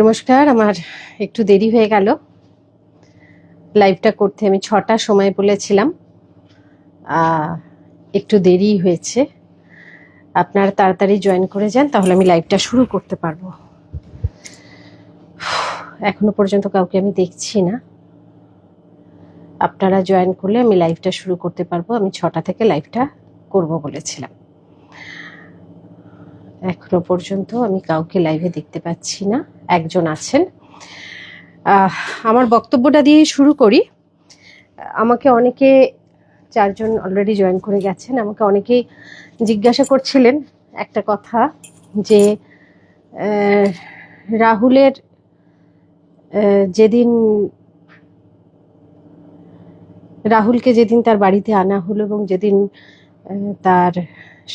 নমস্কার। আমার একটু দেরি হয়ে গেল লাইভটা করতে। আমি ৬টার সময় বলেছিলাম, একটু দেরি হয়েছে। আপনারা তাড়াতাড়ি জয়েন করে যান, তাহলে আমি লাইভটা শুরু করতে পারবো। এখনো পর্যন্ত কাউকে আমি দেখছি না। আপনারা জয়েন করলে আমি লাইভটা শুরু করতে পারবো। আমি ৬টা থেকে লাইভটা করব বলেছিলাম। এখনো পর্যন্ত আমি কাউকে লাইভে দেখতে পাচ্ছি না। একজন আছেন। আমার বক্তব্যটা দিয়ে শুরু করি। আমাকে অনেকে 4জন অলরেডি জয়েন করে গেছেন। আমাকে অনেকেই জিজ্ঞাসা করছিলেন একটা কথা, যে রাহুলের রাহুলকে যেদিন তার বাড়িতে আনা হলো এবং যেদিন তার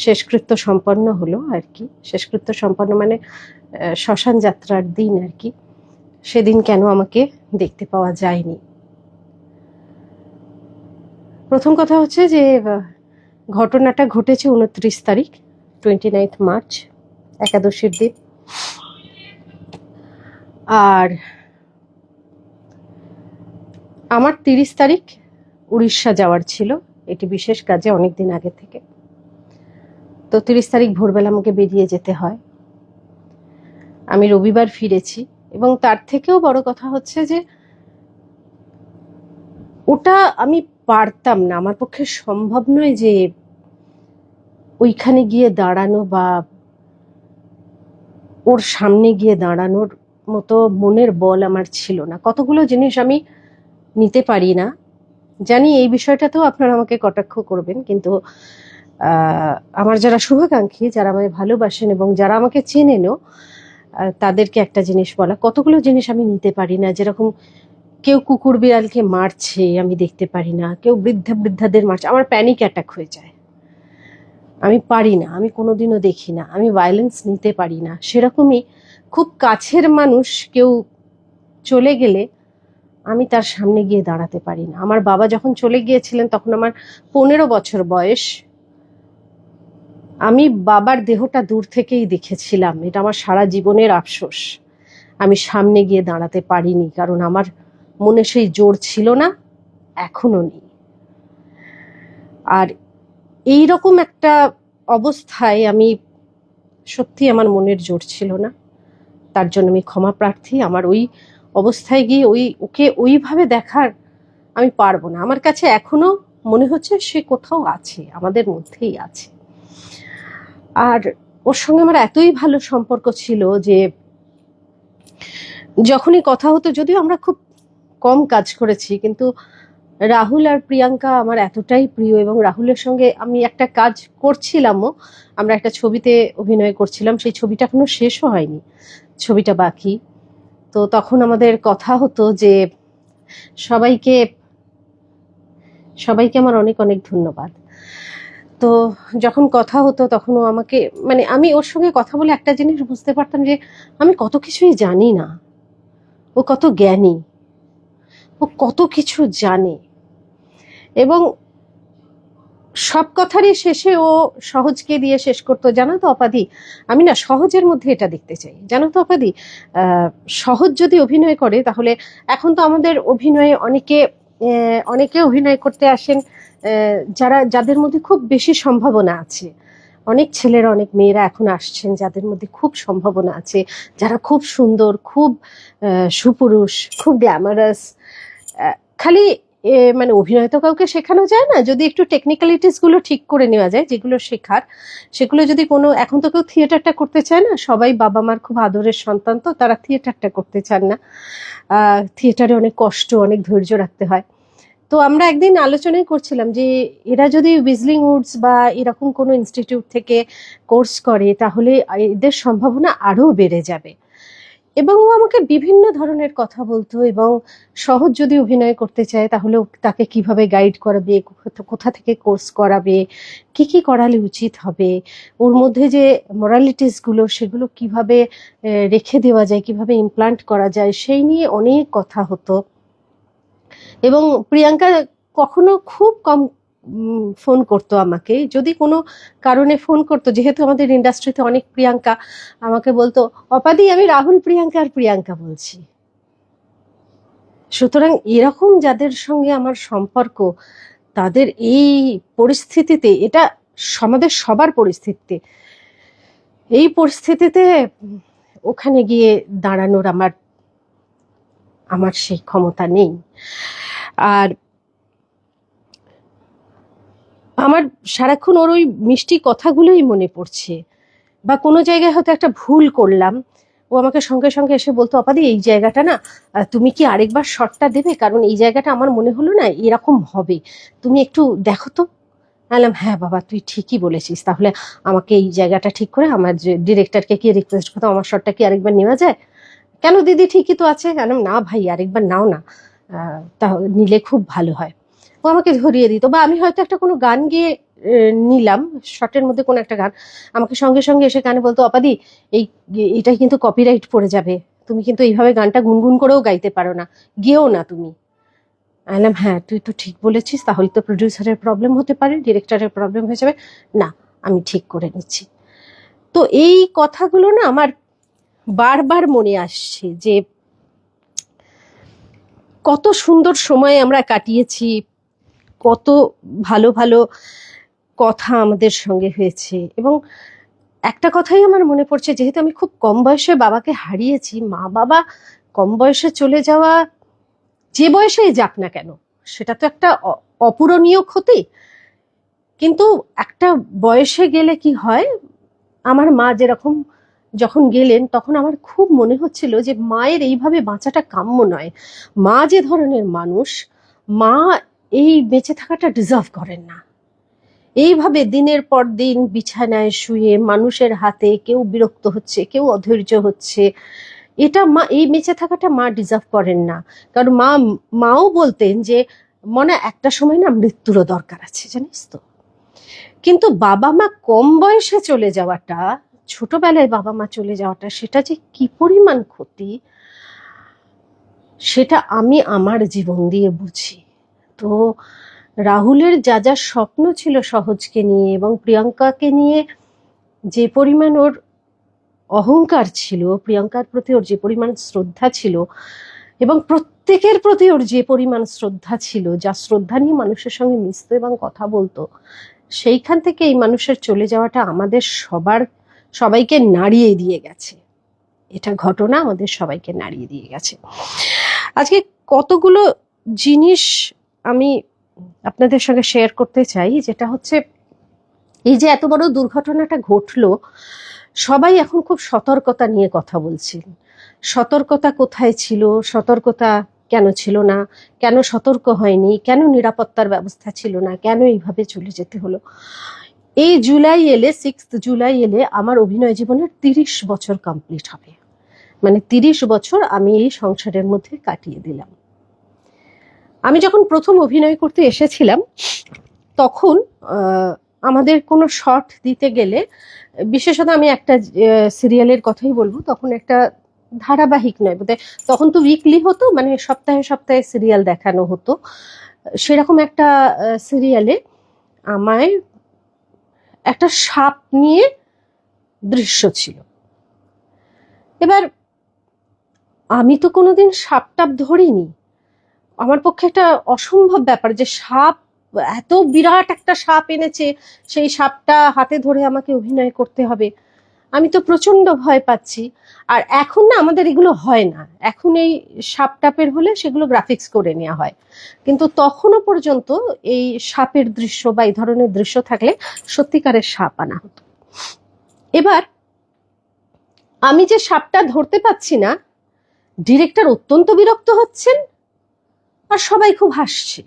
শেষকৃত্য সম্পন্ন হলো আর কি, শেষকৃত্য সম্পন্ন মানে শ্মশান যাত্রার দিন আর কি, সেদিন কেন আমাকে দেখতে পাওয়া যায়নি। প্রথম কথা হচ্ছে যে ঘটনাটা ঘটেছে 29 তারিখ, 29 মার্চ, একাদশীর দিন। আর আমার 30 তারিখ উড়িষ্যা যাওয়ার ছিল, এটি বিশেষ কাজে অনেক দিন আগে থেকে। তো 30 তারিখ ভোরবেলা আমাকে বেরিয়ে যেতে হয়। আমি রবিবার ফিরেছি, এবং তার থেকেও বড় কথা হচ্ছে যে ওটা আমি পারতাম না, আমার পক্ষে সম্ভব নয় যে ওইখানে গিয়ে দাঁড়ানো বা ওর সামনে গিয়ে দাঁড়ানোর মতো মনের বল আমার ছিল না। কতগুলো জিনিস আমি নিতে পারি না, জানি এই বিষয়টাতেও আপনারা আমাকে কটাক্ষ করবেন, কিন্তু আমার যারা শুভাকাঙ্ক্ষী, যারা আমায় ভালোবাসেন এবং যারা আমাকে চেনেনও, তাদেরকে একটা জিনিস বলা, কতগুলো জিনিস আমি নিতে পারি না। যেরকম কেউ কুকুর বিড়ালকে মারছে আমি দেখতে পারি না, কেউ বৃদ্ধাদের মারছে, আমার প্যানিক অ্যাটাক হয়ে যায়। আমি পারি না, আমি কোনোদিনও দেখি না, আমি ভায়োলেন্স নিতে পারি না। সেরকমই খুব কাছের মানুষ কেউ চলে গেলে আমি তার সামনে গিয়ে দাঁড়াতে পারি না। আমার বাবা যখন চলে গিয়েছিলেন তখন আমার 15 বছর বয়স। আমি বাবার দেহটা দূর থেকেই দেখেছিলাম। এটা আমার সারা জীবনের আফসোস। আমি সামনে গিয়ে দাঁড়াতে পারিনি, কারণ আমার মনে সেই জোর ছিল না, এখনো নেই। আর এই রকম একটা অবস্থায় আমি সত্যি, আমার মনের জোর ছিল না। তার জন্য আমি ক্ষমা প্রার্থী। আমার ওই অবস্থায় গিয়ে ওকে ওইভাবে দেখার আমি পারবো না। আমার কাছে এখনো মনে হচ্ছে সে কোথাও আছে, আমাদের মধ্যেই আছে। আর ওর সঙ্গে আমার এতই ভালো সম্পর্ক ছিল যে যখনই কথা হতো, যদিও আমরা খুব কম কাজ করেছি, কিন্তু রাহুল আর প্রিয়াঙ্কা আমার এতটাই প্রিয়, এবং রাহুলের সঙ্গে আমি একটা কাজ করছিলামও। আমরা একটা ছবিতে অভিনয় করছিলাম, সেই ছবিটা এখনো শেষও হয়নি, ছবিটা বাকি। তো তখন আমাদের কথা হতো যে সবাইকে আমার অনেক অনেক ধন্যবাদ। তো যখন কথা হতো তখন ও আমাকে, মানে আমি ওর সঙ্গে কথা বলে একটা জিনিস বুঝতে পারতাম যে আমি কত কিছুই জানি না, ও কত জ্ঞানী, ও কত কিছু জানে। এবং সব কথারই শেষে ও সহজকে দিয়ে শেষ করতো। জানো তো অপাদি, আমি না সহজের মধ্যে এটা দেখতে চাই। জানো তো অপাদি, সহজ যদি অভিনয় করে, তাহলে এখন তো আমাদের অভিনয়ে অনেকে অভিনয় করতে আসেন যাদের মধ্যে খুব বেশি সম্ভাবনা আছে। অনেক ছেলেরা, অনেক মেয়েরা এখন আসছেন যাদের মধ্যে খুব সম্ভাবনা আছে, যারা খুব সুন্দর, খুব সুপুরুষ, খুব গ্ল্যামারাস। খালি মানে অভিনয় তো কাউকে শেখানো যায় না, যদি একটু টেকনিক্যালিটিস গুলো ঠিক করে নেওয়া যায়, যেগুলো শেখার, সেগুলো যদি কোনো, এখন তো কেউ থিয়েটারটা করতে চায় না, সবাই বাবা মার খুব আদরের সন্তান, তো তারা থিয়েটারটা করতে চান না। থিয়েটারে অনেক কষ্ট, অনেক ধৈর্য রাখতে হয়। তো আমরা একদিন আলোচনাই করছিলাম যে এরা যদি উইজলিং উডস বা এরকম কোনো ইনস্টিটিউট থেকে কোর্স করে, তাহলে এদের সম্ভাবনা আরো বেড়ে যাবে। এবং ও আমাকে বিভিন্ন ধরনের কথা বলতো, এবং সহজ যদি অভিনয় করতে চায় তাহলে তাকে কিভাবে গাইড করাবে, কোথা থেকে কোর্স করাবে, কি কি করালে উচিত হবে, ওর মধ্যে যে মোরালিটিস গুলো সেগুলো কিভাবে রেখে দেওয়া যায়, কিভাবে ইমপ্লান্ট করা যায়, সেই নিয়ে অনেক কথা হতো। এবং প্রিয়াঙ্কা কখনো খুব কম ফোন করতো আমাকে, যদি কোনো কারণে ফোন করতো, যেহেতু আমাদের ইন্ডাস্ট্রিতে অনেক প্রিয়াঙ্কা, আমাকে বলতো, অপাদি আমি রাহুল প্রিয়াঙ্কার প্রিয়াঙ্কা বলছি। সুতরাং এরকম যাদের সঙ্গে আমার সম্পর্ক, তাদের এই পরিস্থিতিতে, এটা আমাদের সবার পরিস্থিতিতে, এই পরিস্থিতিতে ওখানে গিয়ে দাঁড়ানোর আমার সেই ক্ষমতা নেই। আর আমার সারাক্ষণ ওর ওই মিষ্টি কথাগুলোই মনে পড়ছে, বা কোনো জায়গায় হয়তো একটা ভুল করলাম, ও আমাকে সঙ্গে সঙ্গে এসে বলতো, অপাদি এই জায়গাটা না তুমি কি আরেকবার শটটা দেবে, কারণ এই জায়গাটা আমার মনে হলো না এরকম হবে, তুমি একটু দেখো তো। বললাম, হ্যাঁ বাবা তুই ঠিকই বলেছিস, তাহলে আমাকে এই জায়গাটা ঠিক করে আমার যে ডিরেক্টরকে কি রিকোয়েস্ট করতাম, আমার শটটা কি আরেকবার নেওয়া যায়? কেন দিদি, ঠিকই তো আছে। বললাম, না ভাই আরেকবার নাও না, তা নিলে খুব ভালো হয়। ও আমাকে ধরিয়ে দিত, বা আমি হয়তো একটা কোনো গান গিয়ে নিলাম, শর্টের মধ্যে কোনো একটা গান, আমাকে সঙ্গে সঙ্গে এসে গানে বলতো, অপাদি এটাই কিন্তু কপিরাইট পড়ে যাবে, তুমি কিন্তু এইভাবে গানটা গুনগুন করেও গাইতে পারো না, গেও না তুমি। বললাম, হ্যাঁ তুই তো ঠিক বলেছিস, তাহলে তো প্রডিউসারের প্রবলেম হতে পারে, ডিরেক্টরের প্রবলেম হয়ে যাবে, না আমি ঠিক করে নিচ্ছি। তো এই কথাগুলো না আমার বারবার মনে আসছে, যে কত সুন্দর সময় আমরা কাটিয়েছি, কত ভালো ভালো কথা আমাদের সঙ্গে হয়েছে। এবং একটা কথাই আমার মনে পড়ছে, যেহেতু আমি খুব কম বয়সে বাবাকে হারিয়েছি, মা বাবা কম বয়সে চলে যাওয়া, যে বয়সেই যাক না কেন, সেটা তো একটা অপূরণীয় ক্ষতি। কিন্তু একটা বয়সে গেলে কি হয়, আমার মা যেরকম যখন গেলেন, তখন আমার খুব মনে হচ্ছিল যে মায়ের এইভাবে বাঁচাটা কাম্য নয়। মা যে ধরনের মানুষ, মা এই বেঁচে থাকাটা ডিজার্ভ করেন না। এইভাবে দিনের পর দিন বিছানায় শুয়ে মানুষের হাতে, কেউ বিরক্ত হচ্ছে, কেউ অধৈর্য হচ্ছে, এটা মা, এই বেঁচে থাকাটা মা ডিজার্ভ করেন না। কারণ মাও বলতেন যে, মনে একটা সময় না মৃত্যুরও দরকার আছে, জানিস তো। কিন্তু বাবা মা কম বয়সে চলে যাওয়াটা, ছোটবেলায় বাবা মা চলে যাওয়াটা, সেটা যে কি পরিমাণ ক্ষতি, সেটা আমি আমার জীবন দিয়ে বুঝি। তো রাহুলের যা যা স্বপ্ন ছিল সহজকে নিয়ে, এবং প্রিয়াঙ্কাকে নিয়ে যে পরিমাণ ওর অহংকার ছিল, প্রিয়াঙ্কার প্রতি ওর যে পরিমাণ শ্রদ্ধা ছিল, এবং প্রত্যেকের প্রতি ওর যে পরিমাণ শ্রদ্ধা ছিল, যা শ্রদ্ধা নিয়ে মানুষের সঙ্গে মিশতো এবং কথা বলতো, সেইখান থেকে এই মানুষের চলে যাওয়াটা আমাদের সবাইকে নাড়িয়ে দিয়ে গেছে। এটা ঘটনা আমাদের সবাইকে নাড়িয়ে দিয়ে গেছে। আজকে কতগুলো জিনিস আমি আপনাদের সঙ্গে শেয়ার করতে চাই, যেটা হচ্ছে, এই যে এত বড় দুর্ঘটনাটা ঘটলো, সবাই এখন খুব সতর্কতা নিয়ে কথা বলছেন। সতর্কতা কোথায় ছিল, সতর্কতা কেন ছিল না, কেন সতর্ক হয়নি, কেন নিরাপত্তার ব্যবস্থা ছিল না, কেন এইভাবে চলে যেতে হলো। এই জুলাই এলে, 6 জুলাই এলে আমার অভিনয় জীবনের 30 বছর কমপ্লিট হবে। মানে 30 বছর আমি এই সংসারের মধ্যে কাটিয়ে দিলাম। আমি যখন প্রথম অভিনয় করতে এসেছিলাম, তখন আমাদের কোনো শর্ট দিতে গেলে, বিশেষত আমি একটা সিরিয়ালের কথাই বলবো, তখন একটা ধারাবাহিক নয় বোধহয়, তখন তো উইকলি হতো, মানে সপ্তাহে সপ্তাহে সিরিয়াল দেখানো হতো, সেরকম একটা সিরিয়ালে আমায় একটা সাপ নিয়ে দৃশ্য ছিল। এবার আমি তো কোনোদিন সাপ টাপ ধরিনি, আমার পক্ষে একটা অসম্ভব ব্যাপার যে সাপ, এত বিরাট একটা সাপ এনেছে, সেই সাপটা হাতে ধরে আমাকে অভিনয় করতে হবে। আমি তো প্রচন্ড ভয় পাচ্ছি। আর এখন না আমাদের এগুলো হয় না, এখন এই সাপ টাপের হলে সেগুলো গ্রাফিক্স করে নেওয়া হয়, কিন্তু তখনও পর্যন্ত এই সাপের দৃশ্য বা এই ধরনের দৃশ্য থাকলে সত্যিকারের সাপ আনা হতো। এবার আমি যে সাপটা ধরতে পাচ্ছি না, ডিরেক্টর অত্যন্ত বিরক্ত হচ্ছেন, আর সবাই খুব হাসছে।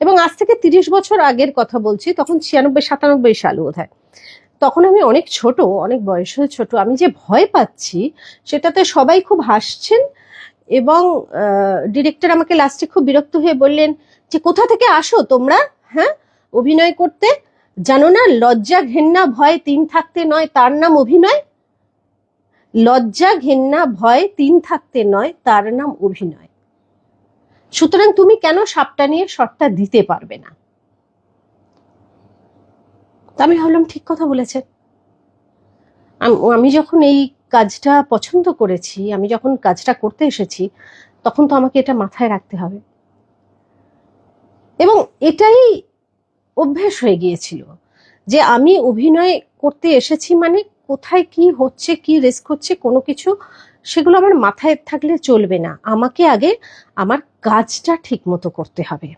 এবং আজ থেকে 30 বছর আগের কথা বলছি, তখন 96-97 সাল বোধহয়। তখন আমি অনেক ছোট, অনেক বয়সে ছোট, আমি যে ভয় পাচ্ছি সেটাতে সবাই খুব হাসছেন। এবং ডিরেক্টর আমাকে লাস্টে খুব বিরক্ত হয়ে বললেন যে, কোথা থেকে আসো তোমরা, হ্যাঁ অভিনয় করতে, জানো না লজ্জা ঘেন্না ভয় 3 থাকতে নয়, তার নাম অভিনয়। লজ্জা ঘেন্না ভয় 3 থাকতে নয়, তার নাম অভিনয়। সুতরাং তুমি কেন সাপটা নিয়ে শটটা দিতে পারবে না? আমি ভাবলাম ঠিক কথা বলেছেন। আমি যখন এই কাজটা পছন্দ করেছি, আমি যখন কাজটা করতে এসেছি, তখন তো আমাকে এটা মাথায় রাখতে হবে। এবং এটাই অভ্যেস হয়ে গিয়েছিল যে আমি অভিনয় করতে এসেছি মানে কোথায় কি হচ্ছে, কি রিস্ক হচ্ছে, কোনো কিছু সেগুলো আমার মাথায় থাকলে চলবে না। আমাকে আগে আমার কাজটা ঠিক মতো করতে হবে।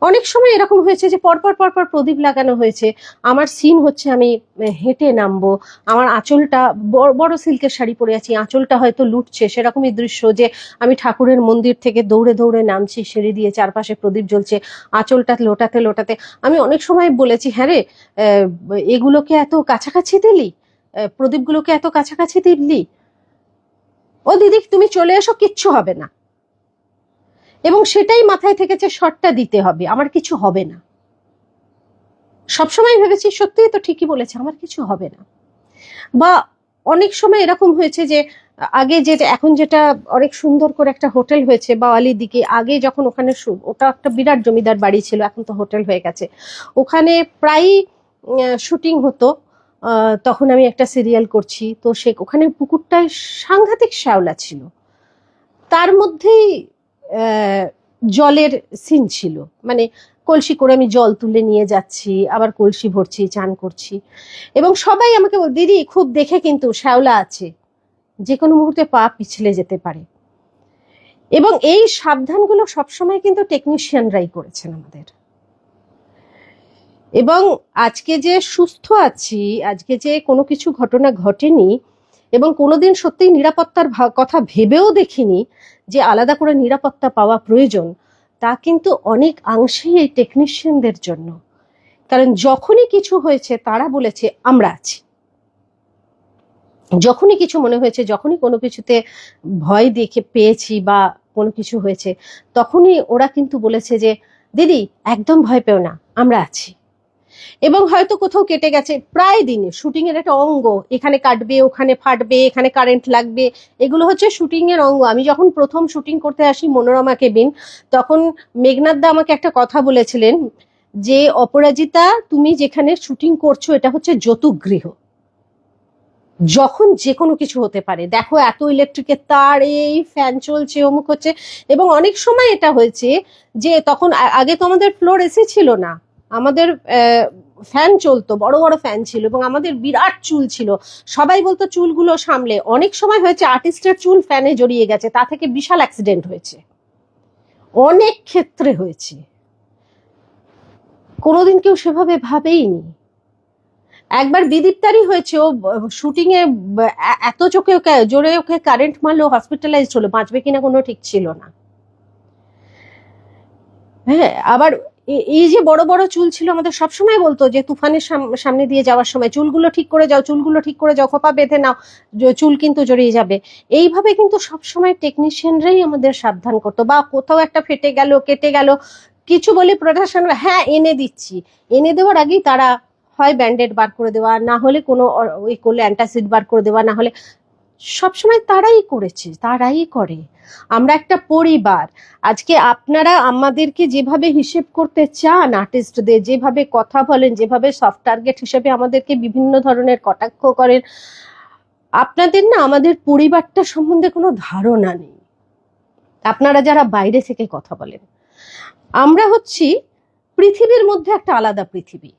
অনেক সময় এরকম হয়েছে যে পরপর পরপর প্রদীপ লাগানো হয়েছে, আমার সিন হচ্ছে আমি হেঁটে নামবো, আমার আঁচলটা বড় সিল্কের শাড়ি পরে আছি, আঁচলটা হয়তো লুটছে, সেরকমই দৃশ্য যে আমি ঠাকুরের মন্দির থেকে দৌড়ে দৌড়ে নামছি, সিঁড়ি দিয়ে চারপাশে প্রদীপ জ্বলছে, আঁচলটা লোটাতে লোটাতে আমি অনেক সময় বলেছি, হ্যাঁ রে এগুলোকে এত কাছাকাছি দিলি, প্রদীপগুলোকে এত কাছাকাছি দিলি, ও দিদি তুমি চলে এসো, কিচ্ছু হবে না। এবং সেটাই মাথায় থেকেছে, শটটা দিতে হবে, আমার কিছু হবে না। সবসময় ভেবেছি সত্যিই তো ঠিকই বলেছে, আমার কিছু হবে না। বা অনেক সময় এরকম হয়েছে যে আগে যেটা, এখন যেটা অনেক সুন্দর করে একটা হোটেল হয়েছে বাওয়ালির দিকে, আগে যখন ওখানে ওটা একটা বিরাট জমিদার বাড়ি ছিল, এখন তো হোটেল হয়ে গেছে, ওখানে প্রায়ই শুটিং হতো। তখন আমি একটা সিরিয়াল করছি, তো ওখানে পুকুরটায় সাংঘাতিক শ্যাওলা ছিল, তার মধ্যেই জলের সিন ছিল, মানে কলসি করে আমি জল তুলে নিয়ে যাচ্ছি, আবার কলসি ভরছি, চান করছি, এবং সবাই আমাকে দিদি খুব দেখে, কিন্তু শ্যাওলা আছে, যে কোনো মুহূর্তে পা পিছলে যেতে পারে। এবং এই সাবধানগুলো সবসময় কিন্তু টেকনিশিয়ানরাই করেছেন আমাদের। এবং আজকে যে সুস্থ আছি, আজকে যে কোনো কিছু ঘটনা ঘটেনি, এবং কোনোদিন সত্যি নিরাপত্তার কথা ভেবেও দেখিনি যে আলাদা করে নিরাপত্তা পাওয়া প্রয়োজন, তা কিন্তু অনেক অংশেই এই টেকনিশিয়ানদের জন্য। কারণ যখনই কিছু হয়েছে তারা বলেছে আমরা আছি, যখনই কিছু মনে হয়েছে, যখনই কোনো কিছুতে ভয় দেখে পেয়েছি বা কোনো কিছু হয়েছে, তখনই ওরা কিন্তু বলেছে যে দিদি একদম ভয় পেও না, আমরা আছি। এবং হয়তো কোথাও কেটে গেছে, প্রায় দিনে শুটিং এর একটা অঙ্গ, এখানে কাটবে, ওখানে ফাটবে, এখানে কারেন্ট লাগবে, এগুলো হচ্ছে শুটিং এর অঙ্গ। আমি যখন প্রথম শুটিং করতে আসি মনোরমা কেবিন, তখন মেঘনাথ দা আমাকে একটা কথা বলেছিলেন যে অপরাজিতা, তুমি যেখানে শুটিং করছো এটা হচ্ছে যৌতুক-গৃহ, যখন যে কোনো কিছু হতে পারে, দেখো এত ইলেকট্রিকের তার, এই ফ্যান চলছে, অমুক হচ্ছে। এবং অনেক সময় এটা হয়েছে যে তখন আগে তো আমাদের ফ্লোর এসি ছিল না, আমাদের ফ্যান চলতো, বড় বড় ফ্যান ছিল, এবং আমাদের বিরাট চুল ছিল, সবাই বলতো চুলগুলো সামলে। অনেক সময় হয়েছে আর্টিস্টের চুল ফ্যানে জড়িয়ে গেছে, তা থেকে বিশাল অ্যাক্সিডেন্ট হয়েছে, অনেক ক্ষেত্রে হয়েছে, কোনোদিন কেউ সেভাবে ভাবেইনি। একবার বিদীপ্তারই হয়েছে, ও শুটিং এ এত চোখে জোরে ওকে কারেন্ট মারলো, হসপিটালাইজড হলো, বাঁচবে কিনা কোনো ঠিক ছিল না। হ্যাঁ, আবার এই যে বড় বড় চুল ছিল, আমাদের সবসময় বলতো যে তুফানের সামনে দিয়ে যাওয়ার সময় চুলগুলো ঠিক করে যাও, চুলগুলো ঠিক করে যাও, খোপা বেঁধে নাও, চুল কিন্তু জড়িয়ে যাবে। এইভাবে কিন্তু সবসময় টেকনিশিয়ানরাই আমাদের সাবধান করতো। বা কোথাও একটা ফেটে গেল, কেটে গেল, কিছু বলে প্রোডাকশন, হ্যাঁ এনে দিচ্ছি, এনে দেওয়ার আগেই তারা হয় ব্যান্ডেড বার করে দেওয়া, না হলে কোনো ওই করলে অ্যান্টাসিড বার করে দেওয়া, না হলে সবসময় তারাই করেছে, তারাই করে। আমরা একটা পরিবার। আজকে আপনারা আমাদেরকে যেভাবে হিসেব করতে চান, আর্টিস্টদের যেভাবে কথা বলেন, যেভাবে সফট টার্গেট হিসেবে আমাদেরকে বিভিন্ন ধরনের কটাক্ষ করেন, আপনাদের না আমাদের পরিবারটা সম্বন্ধে কোনো ধারণা নেই। আপনারা যারা বাইরে থেকে কথা বলেন, আমরা হচ্ছি পৃথিবীর মধ্যে একটা আলাদা পৃথিবী।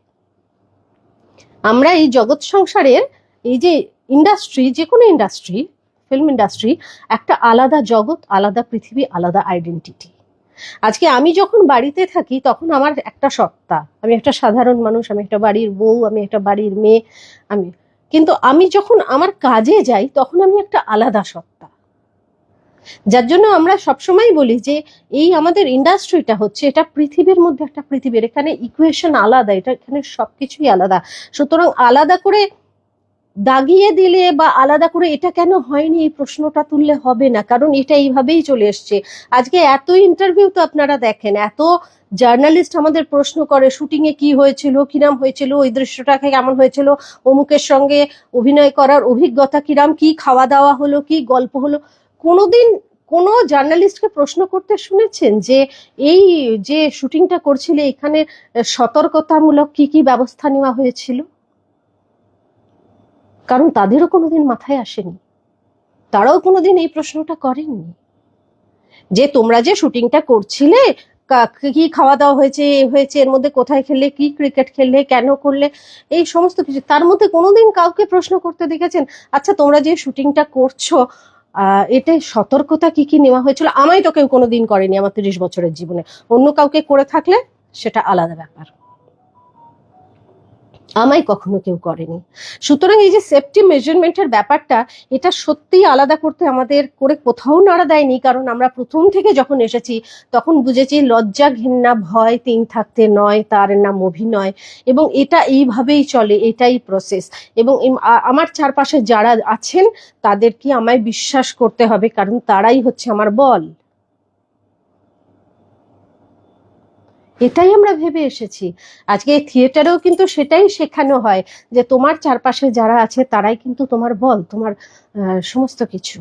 আমরা এই জগৎ সংসারের এই যে ইন্ডাস্ট্রি, যে কোনো ইন্ডাস্ট্রি, ফিল্ম ইন্ডাস্ট্রি একটা আলাদা জগৎ, আলাদা পৃথিবী, আলাদা আইডেন্টিটি। আজকে আমি যখন বাড়িতে থাকি তখন আমার একটা সত্তা, আমি একটা সাধারণ মানুষ, আমি একটা বাড়ির বউ, আমি একটা বাড়ির মেয়ে, আমি, কিন্তু আমি যখন আমার কাজে যাই তখন আমি একটা আলাদা সত্তা। যার জন্য আমরা সবসময় বলি যে এই আমাদের ইন্ডাস্ট্রিটা হচ্ছে, এটা পৃথিবীর মধ্যে একটা পৃথিবীর, এখানে ইকুয়েশন আলাদা, এটা এখানে সবকিছুই আলাদা। সুতরাং আলাদা করে দাগিয়ে দিলে বা আলাদা করে এটা কেন হয়নি এই প্রশ্নটা তুললে হবে না, কারণ এটা এইভাবেই চলে এসছে। আজকে এত ইন্টারভিউ তো আপনারা দেখেন, এত জার্নালিস্ট আমাদের প্রশ্ন করে শুটিং এ কি হয়েছিল, কিরাম হয়েছিল, ওই দৃশ্যটা কেমন হয়েছিল, অমুকের সঙ্গে অভিনয় করার অভিজ্ঞতা কিরাম, কি খাওয়া দাওয়া হলো, কি গল্প হলো। কোনোদিন কোনো জার্নালিস্টকে প্রশ্ন করতে শুনেছেন যে এই যে শুটিংটা করছিলে এখানে সতর্কতামূলক কি কি ব্যবস্থা নেওয়া হয়েছিল? কারণ তাদেরও কোনোদিন মাথায় আসেনি, তারাও কোনোদিন এই প্রশ্নটা করেননি যে তোমরা যে শুটিংটা করছিলে কি খাওয়া দাওয়া হয়েছে, হয়েছে এর মধ্যে কোথায় খেললে, কি ক্রিকেট খেললে, কেন করলে, এই সমস্ত কিছু তার মধ্যে কোনোদিন কাউকে প্রশ্ন করতে দেখেছেন আচ্ছা তোমরা যে শুটিংটা করছো এতে সতর্কতা কি কি নেওয়া হয়েছিল? আমায় তো কেউ কোনোদিন করেনি আমার 30 বছরের জীবনে। অন্য কাউকে করে থাকলে সেটা আলাদা ব্যাপার, আমায় কখনো কেউ করেনি। সুতরাং এই যে সেফটি মেজারমেন্টের ব্যাপারটা, এটা সত্যিই আলাদা করতে আমাদের করে কোথাও নাড়া দেয়নি। কারণ আমরা প্রথম থেকে যখন এসেছি তখন বুঝেছি লজ্জা ঘৃণা ভয় 3 থাকতে নয়, তার নাম অভিনয়। এবং এটা এইভাবেই চলে, এটাই প্রসেস। এবং আমার চারপাশে যারা আছেন তাদেরকে আমায় বিশ্বাস করতে হবে, কারণ তারাই হচ্ছে আমার বল। এটাই আমরা ভেবে এসেছি। আজকে থিয়েটারেও কিন্তু সেটাই শেখানো হয় যে তোমার চারপাশে যারা আছে তারাই কিন্তু তোমার বল, তোমার সমস্ত কিছু।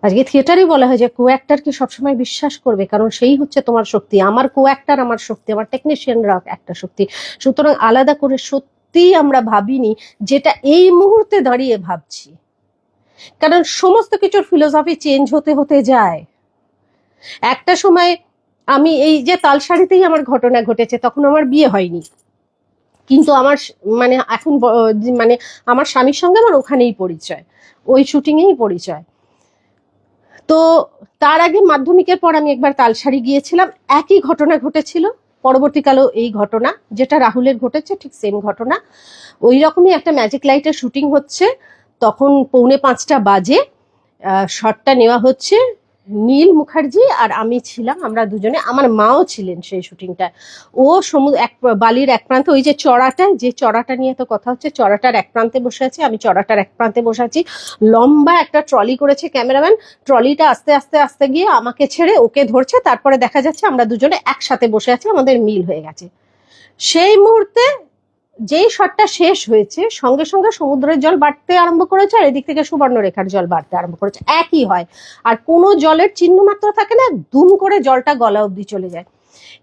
আজকে থিয়েটারেই বলা হয় যে কো অ্যাক্টরকে সবসময় বিশ্বাস করবে, কারণ সেই হচ্ছে তোমার শক্তি। আমার কো অ্যাক্টর আমার শক্তি, আমার টেকনিশিয়ানরা একটা শক্তি। সুতরাং আলাদা করে সত্যি আমরা ভাবিনি, যেটা এই মুহূর্তে দাঁড়িয়ে ভাবছি। কারণ সমস্ত কিছুর ফিলোসফি চেঞ্জ হতে হতে যায়। একটা সময় আমি এই যে তালসারিতেই আমার ঘটনা ঘটেছে, তখন আমার বিয়ে হয়নি, কিন্তু আমার মানে এখন মানে আমার স্বামীর সঙ্গে আমার ওখানেই পরিচয়, ওই শুটিংয়েই পরিচয়। তো তার আগে মাধ্যমিকের পর আমি একবার তালসারি গিয়েছিলাম, একই ঘটনা ঘটেছিল। পরবর্তীকালেও এই ঘটনা যেটা রাহুলের ঘটেছে ঠিক সেম ঘটনা। ওই রকমই একটা ম্যাজিক লাইটের শুটিং হচ্ছে, তখন 4:45 বাজে। শটটা নেওয়া হচ্ছে, নীল মুখার্জি আর আমি ছিলাম, আমরা দুজনে, আমার মাও ছিলেন সেই শুটিংটা। ও বালির এক প্রান্তে, ওই যে চড়াটা নিয়ে তো কথা হচ্ছে, চড়াটার এক প্রান্তে বসে আছে, আমি চড়াটার এক প্রান্তে বসে আছি। লম্বা একটা ট্রলি করেছে ক্যামেরাম্যান, ট্রলিটা আস্তে আস্তে আস্তে গিয়ে আমাকে ছেড়ে ওকে ধরছে, তারপরে দেখা যাচ্ছে আমরা দুজনে একসাথে বসে আছি, আমাদের মিল হয়ে গেছে। সেই মুহূর্তে যেই শটটা শেষ হয়েছে সঙ্গে সঙ্গে সমুদ্রের জল বাড়তে আরম্ভ করেছে, আর এদিক থেকে সুবর্ণরেখার জল বাড়তে আরম্ভ করেছে। একই হয়, আর কোনো জলের চিহ্ন মাত্র থাকে না, দুম করে জলটা গলা অব্দি চলে যায়।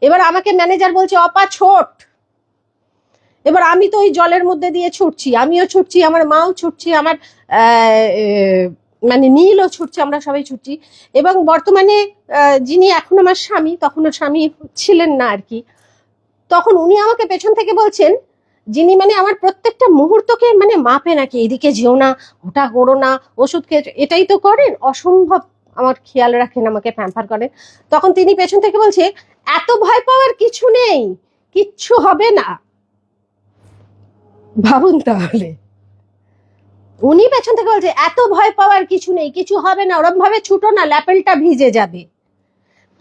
এবার আমাকে ম্যানেজার বলছে অপা ছোট। এবার আমি তো ওই জলের মধ্যে দিয়ে ছুটছি, আমিও ছুটছি, আমার মাও ছুটছি, আমার মানে নীলও ছুটছে, আমরা সবাই ছুটছি। এবং বর্তমানে যিনি এখন আমার স্বামী, তখনও স্বামী ছিলেন না আর কি, তখন উনি আমাকে পেছন থেকে বলছেন, যিনি মানে আমার প্রত্যেকটা মুহূর্তকে মানে মাপে নাকি, এদিকে যেও না, ওটা করো না, ওষুধ খেয়ে, এটাই তো করেন, অসম্ভব আমার খেয়াল রাখেন, আমাকে প্যাম্পার করেন। তখন তিনি পেছন থেকে বলছে এত ভয় পাওয়ার কিছু নেই, কিচ্ছু হবে না। ভাবুন তাহলে, উনি পেছন থেকে বলছে এত ভয় পাওয়ার কিছু নেই, কিছু হবে না, ওরম ভাবে ছুটো না, ল্যাপেলটা ভিজে যাবে।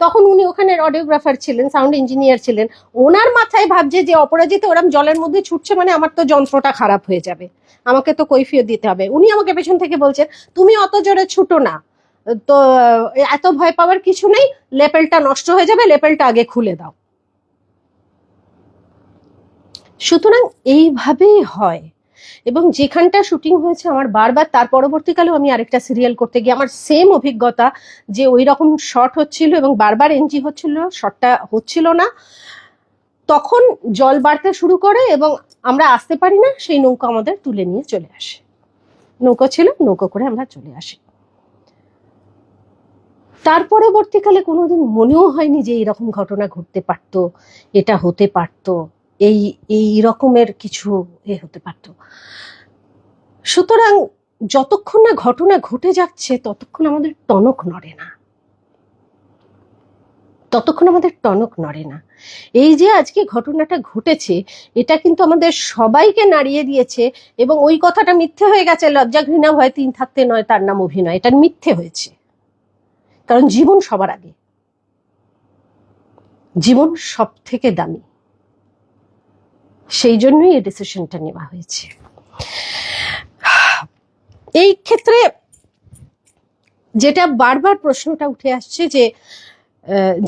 তখন উনি ওখানের অডিওগ্রাফার ছিলেন, সাউন্ড ইঞ্জিনিয়ার ছিলেন, ওনার মাথায় ভাবছে যে অপরাজিত ওরম জলের মধ্যে ছুটছে মানে আমার তো যন্ত্রটা খারাপ হয়ে যাবে, আমাকে তো কৈফিয়ত দিতে হবে। উনি আমাকে পেছন থেকে বলছেন তুমি অত জোরে ছুটো না, তো এত ভয় পাওয়ার কিছু নেই, লেপেলটা নষ্ট হয়ে যাবে, লেপেলটা আগে খুলে দাও। সুতরাং এইভাবেই হয়। এবং যেখানটা শুটিং হয়েছে আমার বারবার, তার পরবর্তীকালেও আমি আরেকটা সিরিয়াল করতে গিয়ে আমার সেম অভিজ্ঞতা, যে ওই রকম শট হচ্ছিল এবং বারবার এনজি হচ্ছিল, শটটা হচ্ছিল না। তখন জল বাড়তে শুরু করে এবং আমরা আসতে পারি না, সেই নৌকা আমাদের তুলে নিয়ে চলে আসে। নৌকা ছিল, নৌকা করে আমরা চলে আসি। তার পরবর্তীকালে কোনোদিন মনেও হয়নি যে এইরকম ঘটনা ঘটতে পারতো, এটা হতে পারতো, এই রকমের কিছু হতে পারতো। সুতরাং যতক্ষণ না ঘটনা ঘটে যাচ্ছে ততক্ষণ আমাদের টনক নড়ে না, ততক্ষণ আমাদের টনক নড়ে না। এই যে আজকে ঘটনাটা ঘটেছে, এটা কিন্তু আমাদের সবাইকে নাড়িয়ে দিয়েছে। এবং ওই কথাটা মিথ্যে হয়ে গেছে, লজ্জা ঘৃণা ভয় 3 থাকতে নয়, তার নাম অভিনয়, এটা মিথ্যে হয়েছে। কারণ জীবন সবার আগে, জীবন সব থেকে দামি, সেই জন্যই এই ডিসিশনটা নেওয়া হয়েছে। এই ক্ষেত্রে যেটা বারবার প্রশ্নটা উঠে আসছে যে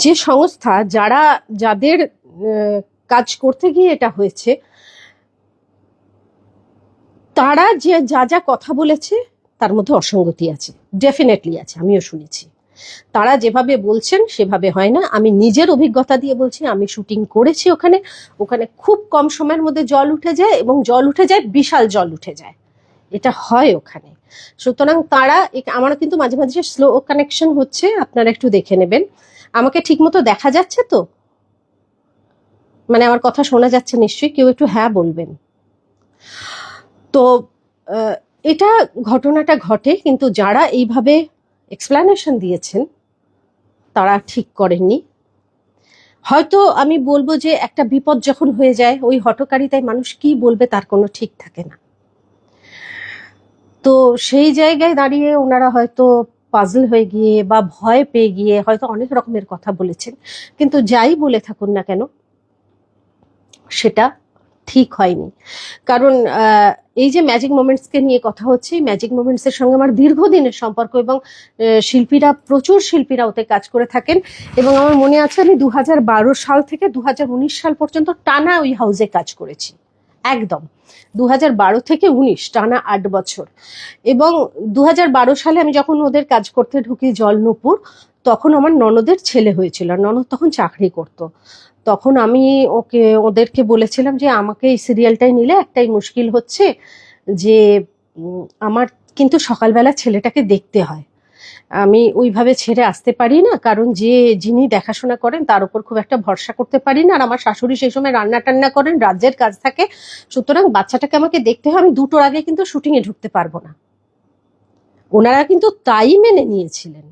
যে সংস্থা যাদের কাজ করতে গিয়ে এটা হয়েছে, তারা যে যা যা কথা বলেছে তার মধ্যে অসঙ্গতি আছে, ডেফিনেটলি আছে, আমিও শুনেছি। তারা যেভাবে বলছেন সেভাবে হয় না। আমি নিজের অভিজ্ঞতা দিয়ে বলছি, আমি শুটিং করেছি ওখানে। ওখানে খুব কম সময়ের মধ্যে জল উঠে যায়, এবং জল উঠে যায়, বিশাল জল উঠে যায়, এটা হয় ওখানে। সুতরাং তারা, আমার কিন্তু মাঝে মাঝে স্লো কানেকশন হচ্ছে, আপনারা একটু দেখে নেবেন। আমাকে ঠিক মতো দেখা যাচ্ছে তো? মানে আমার কথা শোনা যাচ্ছে নিশ্চয়ই, কেউ একটু হ্যাঁ বলবেন। তো এটা ঘটনাটা ঘটে, কিন্তু যারা এইভাবে এক্সপ্লানেশন দিয়েছেন তারা ঠিক করেননি। হয়তো আমি বলবো যে একটা বিপদ যখন হয়ে যায়, ওই হঠকারিতায় মানুষ কি বলবে তার কোনো ঠিক থাকে না। তো সেই জায়গায় দাঁড়িয়ে ওনারা হয়তো পাজল হয়ে গিয়ে বা ভয় পেয়ে গিয়ে হয়তো অনেক রকমের কথা বলেছেন, কিন্তু যাই বলে থাকুন না কেন সেটা ঠিক হয়নি। কারণ এই যে ম্যাজিক মোমেন্টসকে নিয়ে কথা হচ্ছে, ম্যাজিক মোমেন্টসের সঙ্গে আমার দীর্ঘদিনের সম্পর্ক, এবং শিল্পীরা, প্রচুর শিল্পীরা ওতে কাজ করে থাকেন। এবং আমার মনে আছে আমি 2012 সাল থেকে 2019 সাল পর্যন্ত টানা ওই হাউসে কাজ করেছি, একদম 2012 থেকে 19 টানা 8 বছর। এবং 2012 সালে আমি যখন ওদের কাজ করতে ঢুকি জলনূপুর, তখন আমার ননদের ছেলে হয়েছিল, ননদ তখন চাকরি করতো। তখন আমি ওদেরকে বলেছিলাম যে আমাকে এই সিরিয়ালটাই নিলে একটাই মুশকিল হচ্ছে যে আমার কিন্তু সকালবেলা ছেলেটাকে দেখতে হয়, আমি ওইভাবে ছেড়ে আসতে পারি না, কারণ যিনি দেখাশোনা করেন তার উপর খুব একটা ভরসা করতে পারি না। আর আমার শাশুড়ি সেই সময় রান্না টান্না করেন, রাজ্যের কাজ থাকে, সুতরাং বাচ্চাটাকে আমাকে দেখতে হয়, আমি 2টোর আগে কিন্তু শুটিংয়ে ঢুকতে পারবো না। ওনারা কিন্তু তাই মেনে নিয়েছিলেন।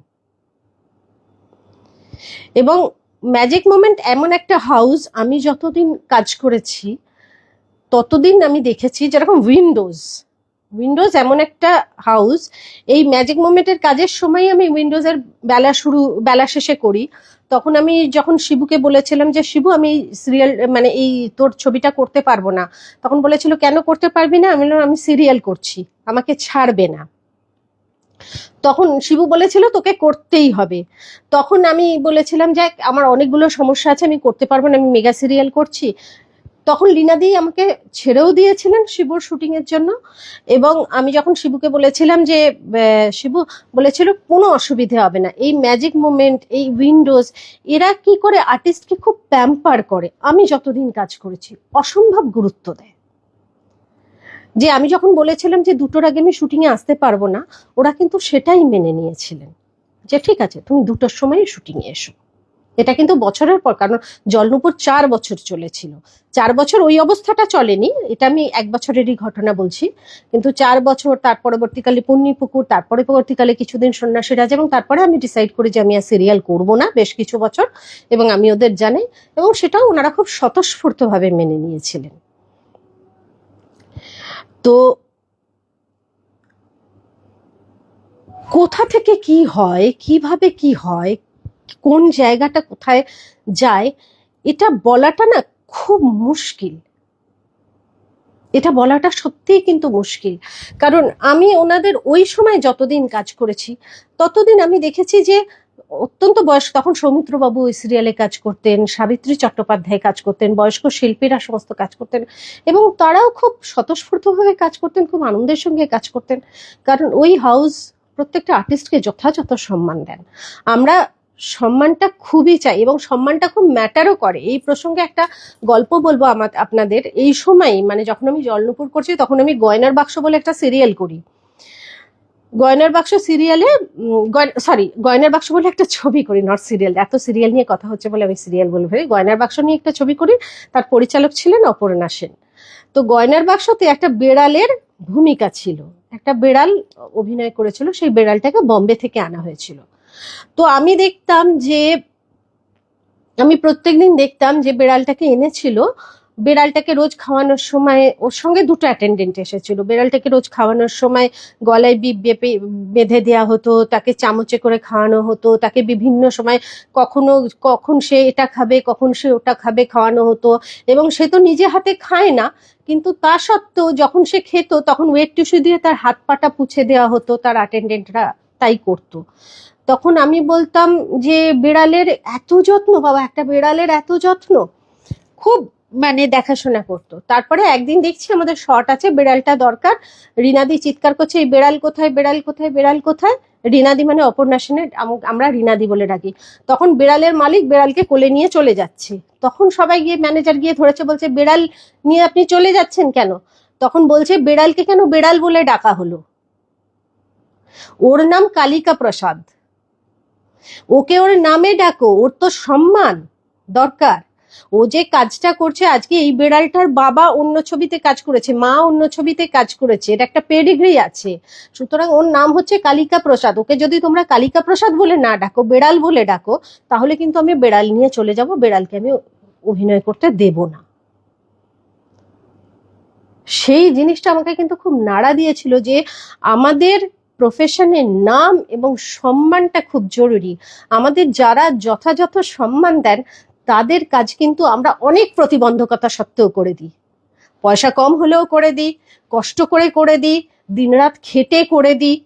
এবং ম্যাজিক মোমেন্ট এমন একটা হাউস, আমি যতদিন কাজ করেছি ততদিন আমি দেখেছি, যেরকম উইন্ডোজ এমন একটা হাউস, এই ম্যাজিক মোমেন্টের কাজের সময় আমি উইন্ডোজের বেলা শেষে করি। তখন আমি যখন শিবুকে বলেছিলাম যে শিবু আমি সিরিয়াল, মানে এই তোর ছবিটা করতে পারবো না, তখন বলেছিল কেন করতে পারবি না? আমি বললাম আমি সিরিয়াল করছি, আমাকে ছাড়বে না। তখন শিবু বলেছিল তোকে করতেই হবে। তখন আমি বলেছিলাম যে আমার অনেকগুলো সমস্যা আছে, আমি করতে পারবো না, আমি মেগা সিরিয়াল করছি। তখন লীনাদি আমাকে ছেড়েও দিয়েছিলেন শিবুর শুটিং এর জন্য। এবং আমি যখন শিবুকে বলেছিলাম যে শিবু বলেছিল কোনো অসুবিধা হবে না, এই ম্যাজিক মোমেন্ট, এই উইন্ডোজ, এরা কি করে আর্টিস্টকে খুব প্যাম্পার করে, আমি যতদিন কাজ করেছি অসম্ভব গুরুত্ব দেয়। যে আমি যখন বলেছিলাম যে 2টোর আগে আমি শুটিংয়ে আসতে পারবো না, ওরা কিন্তু সেটাই মেনে নিয়েছিলেন যে ঠিক আছে তুমি 2টোর সময় শুটিংয়ে এসো। এটা কিন্তু বছরের পর, কারণ জলনূপুর 4 বছর চলেছিল। 4 বছর ওই অবস্থাটা চলেনি, এটা আমি 1 বছরেরই ঘটনা বলছি, কিন্তু 4 বছর, তার পরবর্তীকালে পুণ্যিপুকুর, তারপরে পরবর্তীকালে কিছুদিন সন্ন্যাসী রাজ, এবং তারপরে আমি ডিসাইড করি যে আমি আর সিরিয়াল করবো না বেশ কিছু বছর, এবং আমি ওদের জানাই, এবং সেটাও ওনারা খুব স্বতঃস্ফূর্তভাবে মেনে নিয়েছিলেন। তো কোথা থেকে কি হয়, কিভাবে কি হয়, কোন জায়গাটা কোথায় যায়, এটা বলাটা না খুব মুশকিল, এটা বলাটা সত্যিই কিন্তু মুশকিল। কারণ আমি ওনাদের ওই সময় যতদিন কাজ করেছি ততদিন আমি দেখেছি যে অত্যন্ত বয়স্ক, তখন সৌমিত্রবাবু ওই সিরিয়ালে কাজ করতেন, সাবিত্রী চট্টোপাধ্যায় কাজ করতেন, বয়স্ক শিল্পীরা সমস্ত কাজ করতেন, এবং তারাও খুব স্বতঃস্ফূর্তভাবে কাজ করতেন, খুব আনন্দের সঙ্গে কাজ করতেন। কারণ ওই হাউস প্রত্যেকটা আর্টিস্টকে যথাযথ সম্মান দেন। আমরা সম্মানটা খুবই চাই, এবং সম্মানটা খুব ম্যাটারও করে। এই প্রসঙ্গে একটা গল্প বলবো আপনাদের। এই সময় মানে যখন আমি জলনূপুর করছি, তখন আমি গয়নার বাক্স বলে একটা সিরিয়াল করি। গয়নার বাক্স সিরিয়ালে, গয়নার বাক্স বলে একটা ছবি করি, নট সিরিয়াল, এত সিরিয়াল নিয়ে কথা হচ্ছে বলে আমি সিরিয়াল বলে ফেলি। গয়নার বাক্স নিয়ে একটা ছবি করি, তার পরিচালক ছিলেন অপর্ণা সেন। তো গয়নার বাক্সতে একটা বেড়ালের ভূমিকা ছিল, একটা বেড়াল অভিনয় করেছিল, সেই বেড়ালটাকে বম্বে থেকে আনা হয়েছিল। তো আমি দেখতাম যে, আমি প্রত্যেকদিন দেখতাম যে বেড়ালটাকে এনেছিল, বেড়ালটাকে রোজ খাওয়ানোর সময় ওর সঙ্গে 2টো অ্যাটেন্ডেন্ট এসেছিল, বেড়ালটাকে রোজ খাওয়ানোর সময় গলায় বিপ বেঁধে দেওয়া হতো, তাকে চামচে করে খাওয়ানো হতো, তাকে বিভিন্ন সময় কখন সে এটা খাবে, কখন সে ওটা খাবে খাওয়ানো হতো। এবং সে তো নিজে হাতে খায় না, কিন্তু তা সত্ত্বেও যখন সে খেত তখন ওয়েট টিস্যু দিয়ে তার হাত পাটা পুছে দেওয়া হতো, তার অ্যাটেন্ডেন্টরা তাই করতো। তখন আমি বলতাম যে বেড়ালের এত যত্ন, বাবা একটা বেড়ালের এত যত্ন, খুব মানে দেখাশোনা করতো। তারপরে একদিন দেখছি আমাদের শর্ট আছে, বেড়ালটা দরকার, রিনাদি চিৎকার করছে এই বেড়াল কোথায়, বেড়াল কোথায়, বেড়াল কোথায়। রিনাদি মানে অপর্ণা সেনের, আমরা রিনাদি বলে ডাকি। তখন বেড়ালের মালিক বেড়ালকে কোলে নিয়ে চলে যাচ্ছে। তখন সবাই গিয়ে, ম্যানেজার গিয়ে ধরেছে, বলছে বেড়াল নিয়ে আপনি চলে যাচ্ছেন কেন? তখন বলছে বেড়ালকে কেন বেড়াল বলে ডাকা হলো? ওর নাম কালিকা প্রসাদ, ওকে ওর নামে ডাকো, ওর তো সম্মান দরকার। ও যে কাজটা করছে, আজকে এই বেড়ালটার বাবা অন্য ছবিতে কাজ করেছে, মা অন্য ছবিতে কাজ করেছে, এর একটা পেডিগ্রি আছে। সুতরাং ওর নাম হচ্ছে কালিকা প্রসাদ। ওকে যদি তোমরা কালিকা প্রসাদ বলে না ডাকো, বেড়াল বলে ডাকো, তাহলে কিন্তু আমি বেড়াল নিয়ে চলে যাব, বেড়ালকে আমি অভিনয় করতে দেব না। সেই জিনিসটা আমাকে কিন্তু খুব নাড়া দিয়েছিল যে আমাদের প্রফেশনের নাম এবং সম্মানটা খুব জরুরি। আমাদের যারা যথাযথ সম্মান দেন তাদের কাজ কিন্তু আমরা অনেক প্রতিবন্ধকতা সত্ত্বেও করে দিই। পয়সা কম হলেও করে দিই, কষ্ট করে করে দিই, দিনরাত খেটে করে দিই।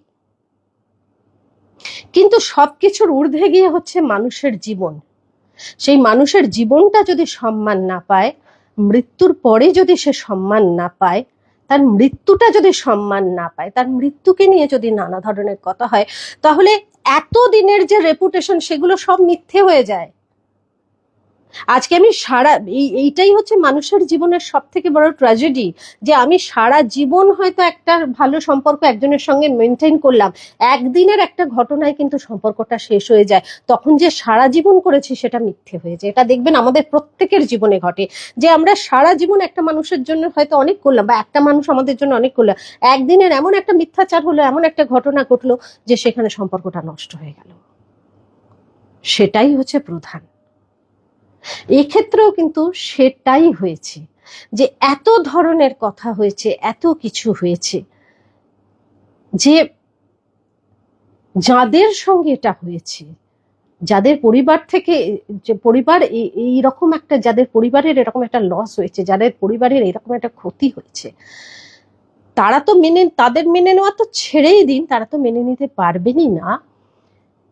কিন্তু সবকিছুর ঊর্ধ্বে গিয়ে হচ্ছে মানুষের জীবন। সেই মানুষের জীবনটা যদি সম্মান না পায়, মৃত্যুর পরে যদি সে সম্মান না পায়, তার মৃত্যুটা যদি সম্মান না পায়, তার মৃত্যুকে নিয়ে যদি নানা ধরনের কথা হয়, তাহলে এত দিনের যে রেপুটেশন সেগুলো সব মিথ্যে হয়ে যায়। আজকে আমি এইটাই হচ্ছে মানুষের জীবনের সব থেকে বড় ট্র্যাজেডি, যে আমি সারা জীবন হয়তো একটা ভালো সম্পর্ক একজনের সঙ্গে মেনটেন করলাম, একদিনের একটা ঘটনায় কিন্তু সম্পর্কটা শেষ হয়ে যায়। তখন যে সারা জীবন করেছি সেটা মিথ্যে হয়ে যায়। এটা দেখবেন আমাদের প্রত্যেকের জীবনে ঘটে, যে আমরা সারা জীবন একটা মানুষের জন্য হয়তো অনেক করলাম, বা একটা মানুষ আমাদের জন্য অনেক করলাম, একদিনের এমন একটা মিথ্যাচার হলো, এমন একটা ঘটনা ঘটলো যে সেখানে সম্পর্কটা নষ্ট হয়ে গেল। সেটাই হচ্ছে প্রধান। এক্ষেত্রেও কিন্তু সেটাই হয়েছে, যে এত ধরনের কথা হয়েছে, এত কিছু হয়েছে, যে যাদের সঙ্গে এটা হয়েছে, যাদের পরিবার থেকে, যে পরিবার এইরকম একটা, যাদের পরিবারের এরকম একটা লস হয়েছে, যাদের পরিবারের এরকম একটা ক্ষতি হয়েছে, তারা তো তাদের মেনে নেওয়া তো ছেড়েই দিন, তারা তো মেনে নিতে পারবেনই না,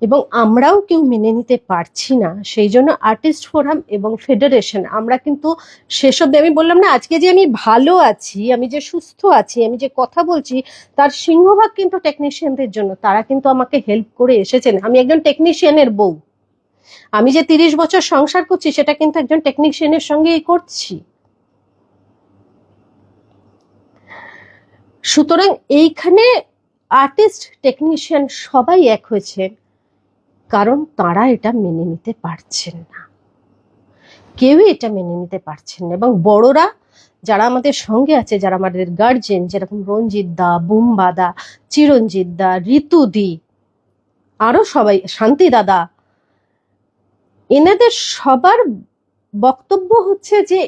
এবং আমরাও কেউ মেনে নিতে পারছি না। সেই জন্য আর্টিস্ট ফোরাম এবং ফেডারেশন আমরা কিন্তু সেসব, আমি বললাম না আজকে যে আমি ভালো আছি, আমি যে সুস্থ আছি, আমি যে কথা বলছি, তার সিংহভাগ কিন্তু টেকনিশিয়ানদের জন্য। তারা কিন্তু আমাকে হেল্প করে এসেছেন। আমি একজন টেকনিশিয়ানের বউ, আমি যে 30 বছর সংসার করছি সেটা কিন্তু একজন টেকনিশিয়ানের সঙ্গেই করছি। সুতরাং এইখানে আর্টিস্ট টেকনিশিয়ান সবাই এক হয়েছেন, কারণ তারা এটা মেনে নিতে পারছেন না, কেউই এটা মেনে নিতে পারছেন না। এবং বড়রা যারা আমাদের সঙ্গে আছে, যারা আমাদের গার্জেন, যেরকম রঞ্জিত দা, বুম্বা দা, চিরঞ্জিত দা, ঋতুদি, আরো সবাই, শান্তি দাদা, এনাদের সবার বক্তব্য হচ্ছে যে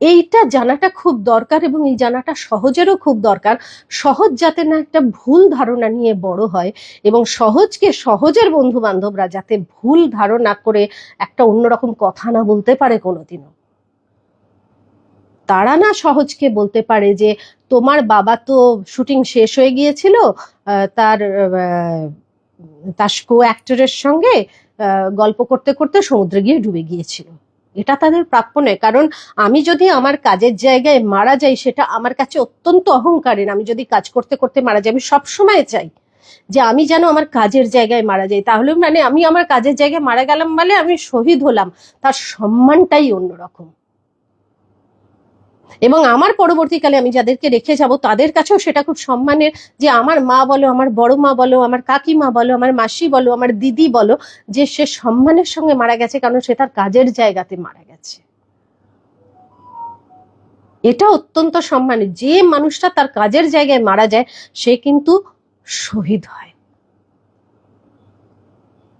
এইটা জানাটা খুব দরকার, এবং এই জানাটা সহজেরও খুব দরকার। সহজ যাতে না একটা ভুল ধারণা নিয়ে বড় হয়, এবং সহজকে, সহজের বন্ধু বান্ধবরা যাতে ভুল ধারণা করে একটা অন্যরকম কথা না বলতে পারে কোনোদিনও। তারা না সহজকে বলতে পারে যে তোমার বাবা তো শুটিং শেষ হয়ে গিয়েছিল, তার কো অ্যাক্টরের সঙ্গে গল্প করতে করতে সমুদ্রে গিয়ে ডুবে গিয়েছিল। এটা তাদের প্রাপ্য নয়। কারণ আমি যদি আমার কাজের জায়গায় মারা যাই, সেটা আমার কাছে অত্যন্ত অহংকারের। আমি যদি কাজ করতে করতে মারা যাই, আমি সবসময় চাই যে আমি যেন আমার কাজের জায়গায় মারা যাই। তাহলে মানে আমি আমার কাজের জায়গায় মারা গেলাম বলে আমি শহীদ হলাম, তার সম্মানটাই অন্যরকম। এবং আমার পরবর্তীকালে আমি যাদেরকে রেখে যাব তাদের কাছেও সেটা খুব সম্মানের, যে আমার মা বলো, আমার বড় মা বলো, আমার কাকিমা বলো, আমার মাসি বলো, আমার দিদি বলো, যে সে সম্মানের সঙ্গে মারা গেছে, কারণ সে তার কাজের জায়গাতে মারা গেছে। এটা অত্যন্ত সম্মানের। যে মানুষটা তার কাজের জায়গায় মারা যায় সে কিন্তু শহীদ হয়।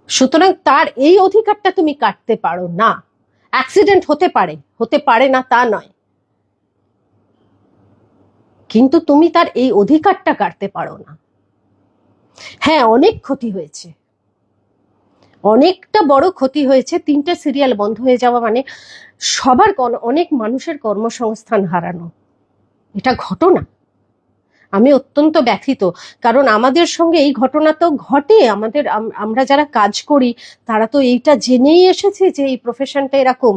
সুতরাং তার এই অধিকারটা তুমি কাটতে পারো না। অ্যাক্সিডেন্ট হতে পারে না তা নয়, কিন্তু তুমি তার এই অধিকারটা কাটতে পারো না। হ্যাঁ, অনেক ক্ষতি হয়েছে, অনেকটা বড় ক্ষতি হয়েছে। 3টে সিরিয়াল বন্ধ হয়ে যাওয়া মানে সবার, অনেক মানুষের কর্মসংস্থান হারানো, এটা ঘটনা। আমি অত্যন্ত ব্যথিত, কারণ আমাদের সঙ্গে এই ঘটনা তো ঘটে। আমরা যারা কাজ করি তারা তো এইটা জেনেই এসেছে যে এই প্রফেশনটা এরকম।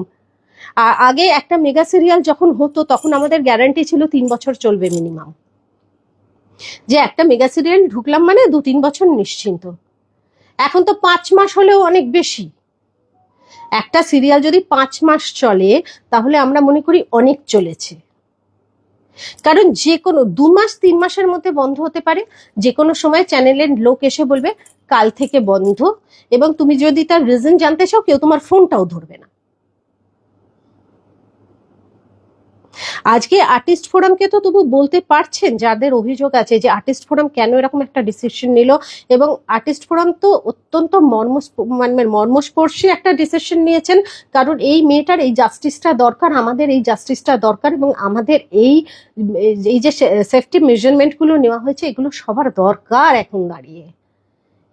আর আগে একটা মেগা সিরিয়াল যখন হতো তখন আমাদের গ্যারান্টি ছিল 3 বছর চলবে মিনিমাম, যে একটা মেগা সিরিয়াল ঢুকলাম মানে 2-3 বছর নিশ্চিন্ত। এখন তো 5 মাস হলেও অনেক বেশি। একটা সিরিয়াল যদি 5 মাস চলে তাহলে আমরা মনে করি অনেক চলেছে, কারণ যে কোনো 2 মাস 3 মাসের মধ্যে বন্ধ হতে পারে। যে কোনো সময় চ্যানেলের লোক এসে বলবে কাল থেকে বন্ধ, এবং তুমি যদি তার রিজন জানতে চাও কেউ তোমার ফোনটাও ধরবে না। আজকে আর্টিস্ট ফোরামকে তো তবু বলতে পারছেন যাদের অভিযোগ আছে যে আর্টিস্ট ফোরাম কেন এরকম একটা ডিসিশন নিল, এবং আর্টিস্ট ফোরাম তো অত্যন্ত মর্মস্পর্শী একটা ডিসিশন নিয়েছেন, কারণ এই মেয়েটার এই জাস্টিসটা দরকার, আমাদের এই জাস্টিসটা দরকার, এবং আমাদের এই যে সেফটি মেজারমেন্টগুলো নেওয়া হয়েছে এগুলো সবার দরকার এখন দাঁড়িয়ে।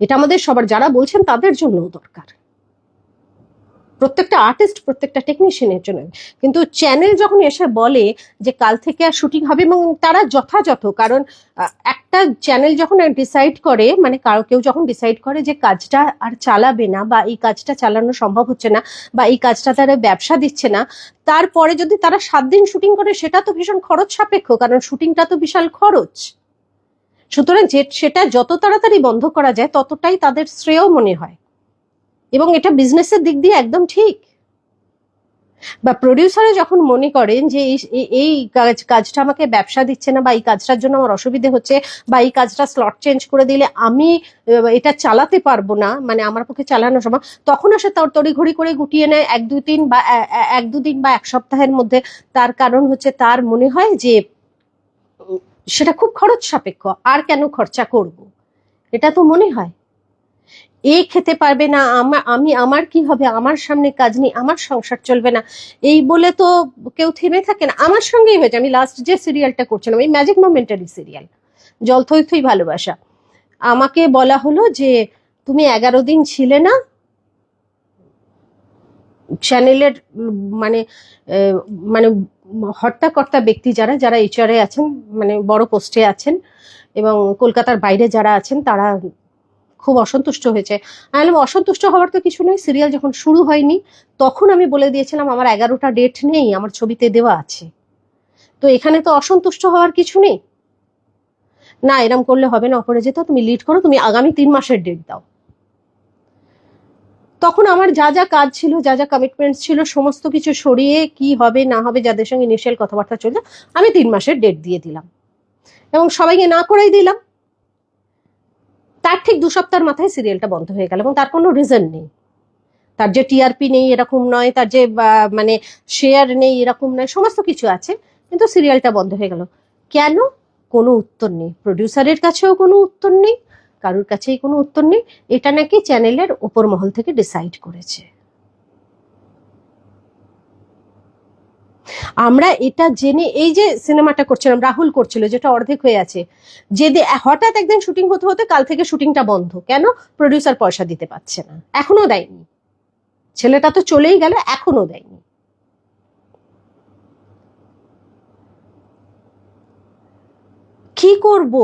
এটা আমাদের সবার, যারা বলছেন তাদের জন্যও দরকার, প্রত্যেকটা আর্টিস্ট প্রত্যেকটা টেকনিশিয়ানের জন্য। কিন্তু চ্যানেল যখন এসে বলে যে কাল থেকে আর শুটিং হবে, এবং তারা যথাযথ, কারণ একটা চ্যানেল যখন ডিসাইড করে, মানে কেউ যখন ডিসাইড করে যে কাজটা আর চালাবে না, বা এই কাজটা চালানো সম্ভব হচ্ছে না, বা এই কাজটা তারা ব্যবসা দিচ্ছে না, তারপরে যদি তারা 7 দিন শুটিং করে সেটা তো ভীষণ খরচ সাপেক্ষ, কারণ শুটিংটা তো বিশাল খরচ। সুতরাং সেটা যত তাড়াতাড়ি বন্ধ করা যায় ততটাই তাদের শ্রেয় মনে হয়, এবং এটা বিজনেসের দিক দিয়ে একদম ঠিক। বা প্রডিউসারে যখন মনে করেন যে এই কাজটা আমাকে ব্যবসা দিচ্ছে না, বা এই কাজটার জন্য আমার অসুবিধে হচ্ছে, বা এই কাজটা স্লট চেঞ্জ করে দিলে আমি এটা চালাতে পারবো না, মানে আমার পক্ষে চালানো সম্ভব, তখন আসে তার তড়িঘড়ি করে গুটিয়ে নেয় 1-2 দিন বা 1 সপ্তাহের মধ্যে। তার কারণ হচ্ছে তার মনে হয় যে সেটা খুব খরচ সাপেক্ষ, আর কেন খরচা করব, এটা তো মনে হয়। খেতে পারবে না, আমার কি হবে, আমার সামনে কাজ নেই, আমার সংসার চলবে না, এই বলে তো কেউ থেমে থাকে না। আমার সঙ্গেই হয়েছে, আমি লাস্ট যে সিরিয়ালটা করছিলাম, এই ম্যাজিক মোমেন্টারি সিরিয়াল জল থই থই ভালোবাসা, আমাকে বলা হলো যে তুমি 11 দিন ছিলে না চ্যানেলের, মানে মানে হর্তাকর্তা ব্যক্তি যারা যারা এইচআরে আছেন, মানে বড় পোস্টে আছেন, এবং কলকাতার বাইরে যারা আছেন তারা খুব অসন্তুষ্ট হয়েছে। আমি বললাম অসন্তুষ্ট হওয়ার তো কিছু নেই, সিরিয়াল যখন শুরু হয়নি তখন আমি বলে দিয়েছিলাম আমার 11টা ডেট নেই, আমার ছবিতে দেওয়া আছে, তো এখানে তো অসন্তুষ্ট হওয়ার কিছু নেই। না এরম করলে হবে না, অপরে যেত, তুমি লিড করো, তুমি আগামী 3 মাসের ডেট দাও। তখন আমার যা যা কাজ ছিল, যা যা কমিটমেন্টস ছিল, সমস্ত কিছু সরিয়ে কি হবে না হবে যাদের সঙ্গে ইনিশিয়াল কথাবার্তা চলছে, আমি 3 মাসের ডেট দিয়ে দিলাম, এবং সবাইকে না করেই দিলাম। তার ঠিক 2 সপ্তাহের মাথায় সিরিয়ালটা বন্ধ হয়ে গেল, এবং তার কোনো রিজন নেই, তার যে টিআরপি নেই এরকম নয়, তার যে মানে শেয়ার নেই এরকম নয়, সমস্ত কিছু আছে, কিন্তু সিরিয়ালটা বন্ধ হয়ে গেল। কেন? কোনো উত্তর নেই, প্রডিউসারের কাছেও কোনো উত্তর নেই, কারোর কাছেই কোনো উত্তর নেই। এটা নাকি চ্যানেলের ওপর মহল থেকে ডিসাইড করেছে। আমরা এটা জেনে এই যে সিনেমাটা করছিলাম, রাহুল করছিল, যেটা অর্ধেক হয়ে আছে, যে হঠাৎ একদিন শুটিং হতে হতে কাল থেকে শুটিংটা বন্ধ, কেন? প্রডিউসার পয়সা দিতে পারছে না, এখনো দেয়নি, ছেলেটা তো চলেই গেল, এখনো দেয়নি। কি করব?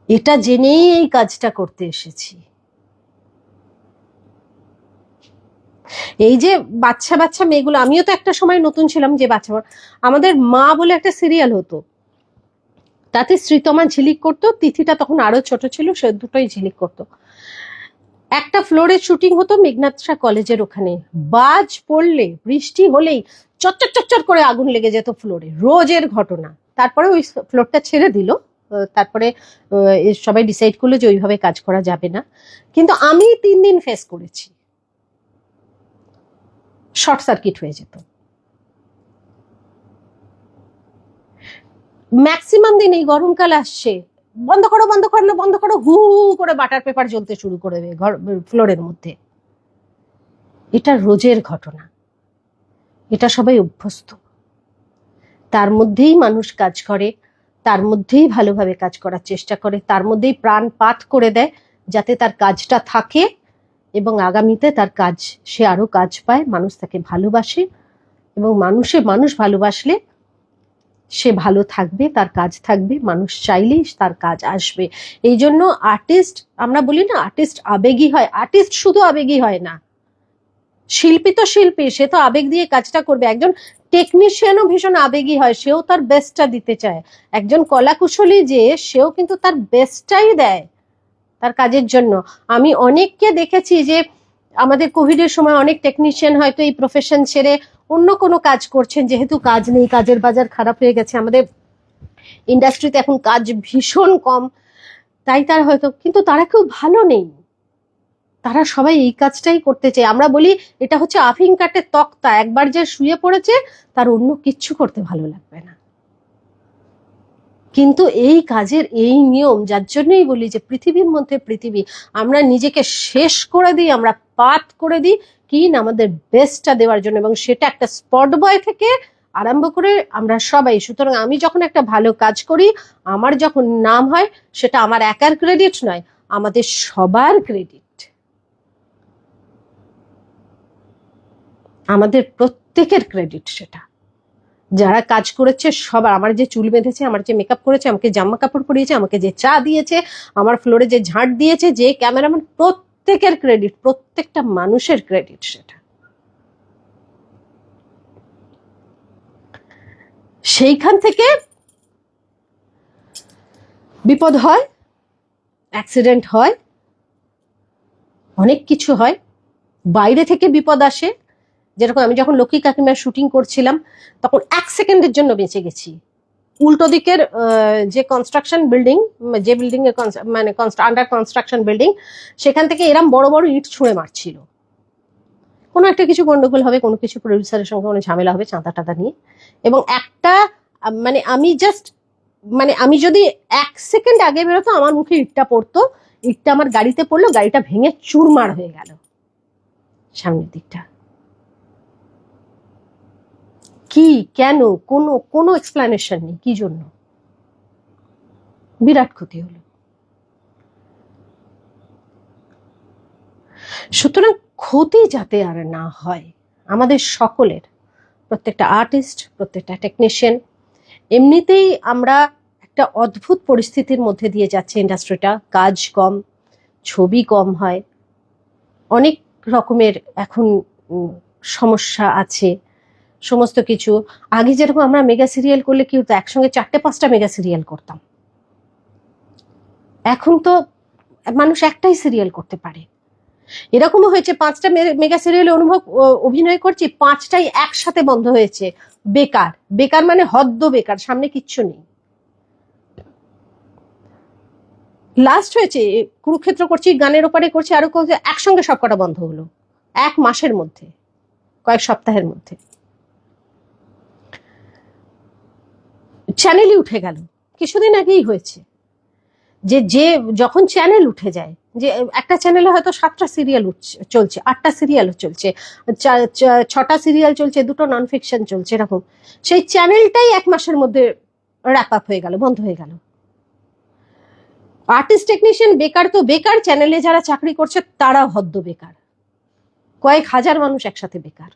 এটা জেনেই এই কাজটা করতে এসেছি। এই যে বাচ্চা বাচ্চা মেয়েগুলো, আমিও তো একটা সময় নতুন ছিলাম, যে বাচ্চা, আমাদের মা বলে একটা সিরিয়াল হতো, তাতে শ্রীতমা ঝিলিক করতো, তিথিটা তখন আরো ছোট ছিল, সে দুটোই ঝিলিক করতো। একটা ফ্লোরে শুটিং হতো মেঘনাথশা কলেজের ওখানে, বাজ পড়লে বৃষ্টি হলেই চচ্চর চচ্চর করে আগুন লেগে যেত ফ্লোরে, রোজের ঘটনা। তারপরে ওই ফ্লোরটা ছেড়ে দিল, তারপরে সবাই ডিসাইড করলো যে ওইভাবে কাজ করা যাবে না, কিন্তু আমি 3 দিন ফেস করেছি, শর্ট সার্কিট হয়ে যেত। ম্যাক্সিমাম দিন, এই গরমকাল আসছে, বন্ধ করো বন্ধ করো না বন্ধ করো, হু হু করে বাটার পেপার জ্বলতে শুরু করে দেবে ফ্লোরের মধ্যে। এটা রোজের ঘটনা, এটা সবাই অভ্যস্ত, তার মধ্যেই মানুষ কাজ করে, তার মধ্যেই ভালোভাবে কাজ করার চেষ্টা করে, তার মধ্যেই প্রাণপাত করে দেয় যাতে তার কাজটা থাকে, এবং আগামীতে তার কাজ, সে আরো কাজ পায়, মানুষ তাকে ভালোবাসে, এবং মানুষ ভালোবাসলে সে ভালো থাকবে, তার কাজ থাকবে, মানুষ চাইলেই তার কাজ আসবে। এই জন্য আর্টিস্ট, আমরা বলি না আর্টিস্ট আবেগী হয়, আর্টিস্ট শুধু আবেগী হয় না, শিল্পী তো শিল্পী, সে তো আবেগ দিয়ে কাজটা করবে। একজন টেকনিশিয়ানও ভীষণ আবেগী হয়, সেও তার বেস্টটা দিতে চায়। একজন কলাকুশলী যে, সেও কিন্তু তার বেস্টটাই দেয় তার কাজের জন্য। আমি অনেককে দেখেছি যে আমাদের কোভিডের সময় অনেক টেকনিশিয়ান হয়তো এই প্রফেশন ছেড়ে অন্য কোনো কাজ করছেন, যেহেতু কাজ নেই, কাজের বাজার খারাপ হয়ে গেছে, আমাদের ইন্ডাস্ট্রিতে এখন কাজ ভীষণ কম, তাই তারা হয়তো, কিন্তু তারা কেউ ভালো নেই, তারা সবাই এই কাজটাই করতে চায়। আমরা বলি এটা হচ্ছে আফিং কাঠের তক্তা, একবার যে শুয়ে পড়েছে তার অন্য কিচ্ছু করতে ভালো লাগবে না। কিন্তু এই কাজের এই নিয়ম, যার জন্যই বলি যে পৃথিবীর মধ্যে পৃথিবী, আমরা নিজেকে শেষ করে দিই, আমরা পাত করে দিই কি না আমাদের বেস্টটা দেওয়ার জন্য, এবং সেটা একটা স্পট বয় থেকে আরম্ভ করে আমরা সবাই। সুতরাং আমি যখন একটা ভালো কাজ করি, আমার যখন নাম হয়, সেটা আমার একার ক্রেডিট নয়, আমাদের সবার ক্রেডিট, আমাদের প্রত্যেকের ক্রেডিট সেটা। যারা কাজ করেছে সবার, আমার যে চুল বেঁধেছে, আমার যে মেকআপ করেছে, আমাকে জামা কাপড় পরিয়েছে, আমাকে যে চা দিয়েছে, আমার ফ্লোরে যে ঝাঁট দিয়েছে, যে ক্যামেরাম্যান, প্রত্যেকের ক্রেডিট, প্রত্যেকটা মানুষের ক্রেডিট সেটা। সেইখান থেকে বিপদ হয়, অ্যাক্সিডেন্ট হয়, অনেক কিছু হয়, বাইরে থেকে বিপদ আসে। যেরকম আমি যখন লক্ষ্মী কাকিমার শুটিং করছিলাম, তখন 1 সেকেন্ডের জন্য বেঁচে গেছি। উল্টো দিকের যে কনস্ট্রাকশন বিল্ডিং, যে বিল্ডিং এর মানে আন্ডার কনস্ট্রাকশন বিল্ডিং, সেখান থেকে এরম বড় বড় ইট ছুঁড়ে মারছিল। কোনো একটা কিছু গন্ডগোল হবে, কোনো কিছু প্রডিউসারের সঙ্গে কোনো ঝামেলা হবে চাঁদা টাদা নিয়ে, এবং একটা মানে আমি জাস্ট মানে আমি যদি 1 সেকেন্ড আগে বেরোতো, আমার মুখে ইটটা পড়তো, ইটটা আমার গাড়িতে পড়লো, গাড়িটা ভেঙে চুরমার হয়ে গেল সামনের দিকটা। কি, কেন, কোনো কোনো এক্সপ্লেনেশন নেই কি জন্য, বিরাট ক্ষতি হলো। সুতরাং ক্ষতি যাতে আর না হয় আমাদের সকলের, প্রত্যেকটা আর্টিস্ট, প্রত্যেকটা টেকনিশিয়ান। এমনিতেই আমরা একটা অদ্ভুত পরিস্থিতির মধ্যে দিয়ে যাচ্ছে ইন্ডাস্ট্রিটা, কাজ কম, ছবি কম হয়, অনেক রকমের এখন সমস্যা আছে, সমস্ত কিছু। আগে যেরকম আমরা মেগা সিরিয়াল করলে কি হতো, একসঙ্গে 4-5টা মেগা সিরিয়াল করতাম, এখন তো মানুষ একটাই সিরিয়াল করতে পারে। এরকমও হয়েছে 5টা মেগা সিরিয়ালে অভিনয় করছি, 5টাই একসাথে বন্ধ হয়েছে। বেকার, বেকার মানে হদ্দ বেকার, সামনে কিচ্ছু নেই। লাস্ট হয়েছে কুরুক্ষেত্র করছি, গানের ওপারে করছি, আরো একসঙ্গে সবকটা বন্ধ হলো 1 মাসের মধ্যে, কয়েক সপ্তাহের মধ্যে। চ্যানেলই উঠে গেল, কিছুদিন আগেই হয়েছে। যে যে যখন চ্যানেল উঠে যায়, যে একটা চ্যানেলে হয়তো 7টা সিরিয়াল চলছে, 8টা সিরিয়াল চলছে, 6টা সিরিয়াল চলছে, 2টো নন ফিকশন চলছে, এরকম, সেই চ্যানেলটাই 1 মাসের মধ্যে র্যাপ আপ হয়ে গেল, বন্ধ হয়ে গেল। আর্টিস্ট টেকনিশিয়ান বেকার তো বেকার, চ্যানেলে যারা চাকরি করছে তারাও হদ্দ বেকার, কয়েক হাজার মানুষ একসাথে বেকার।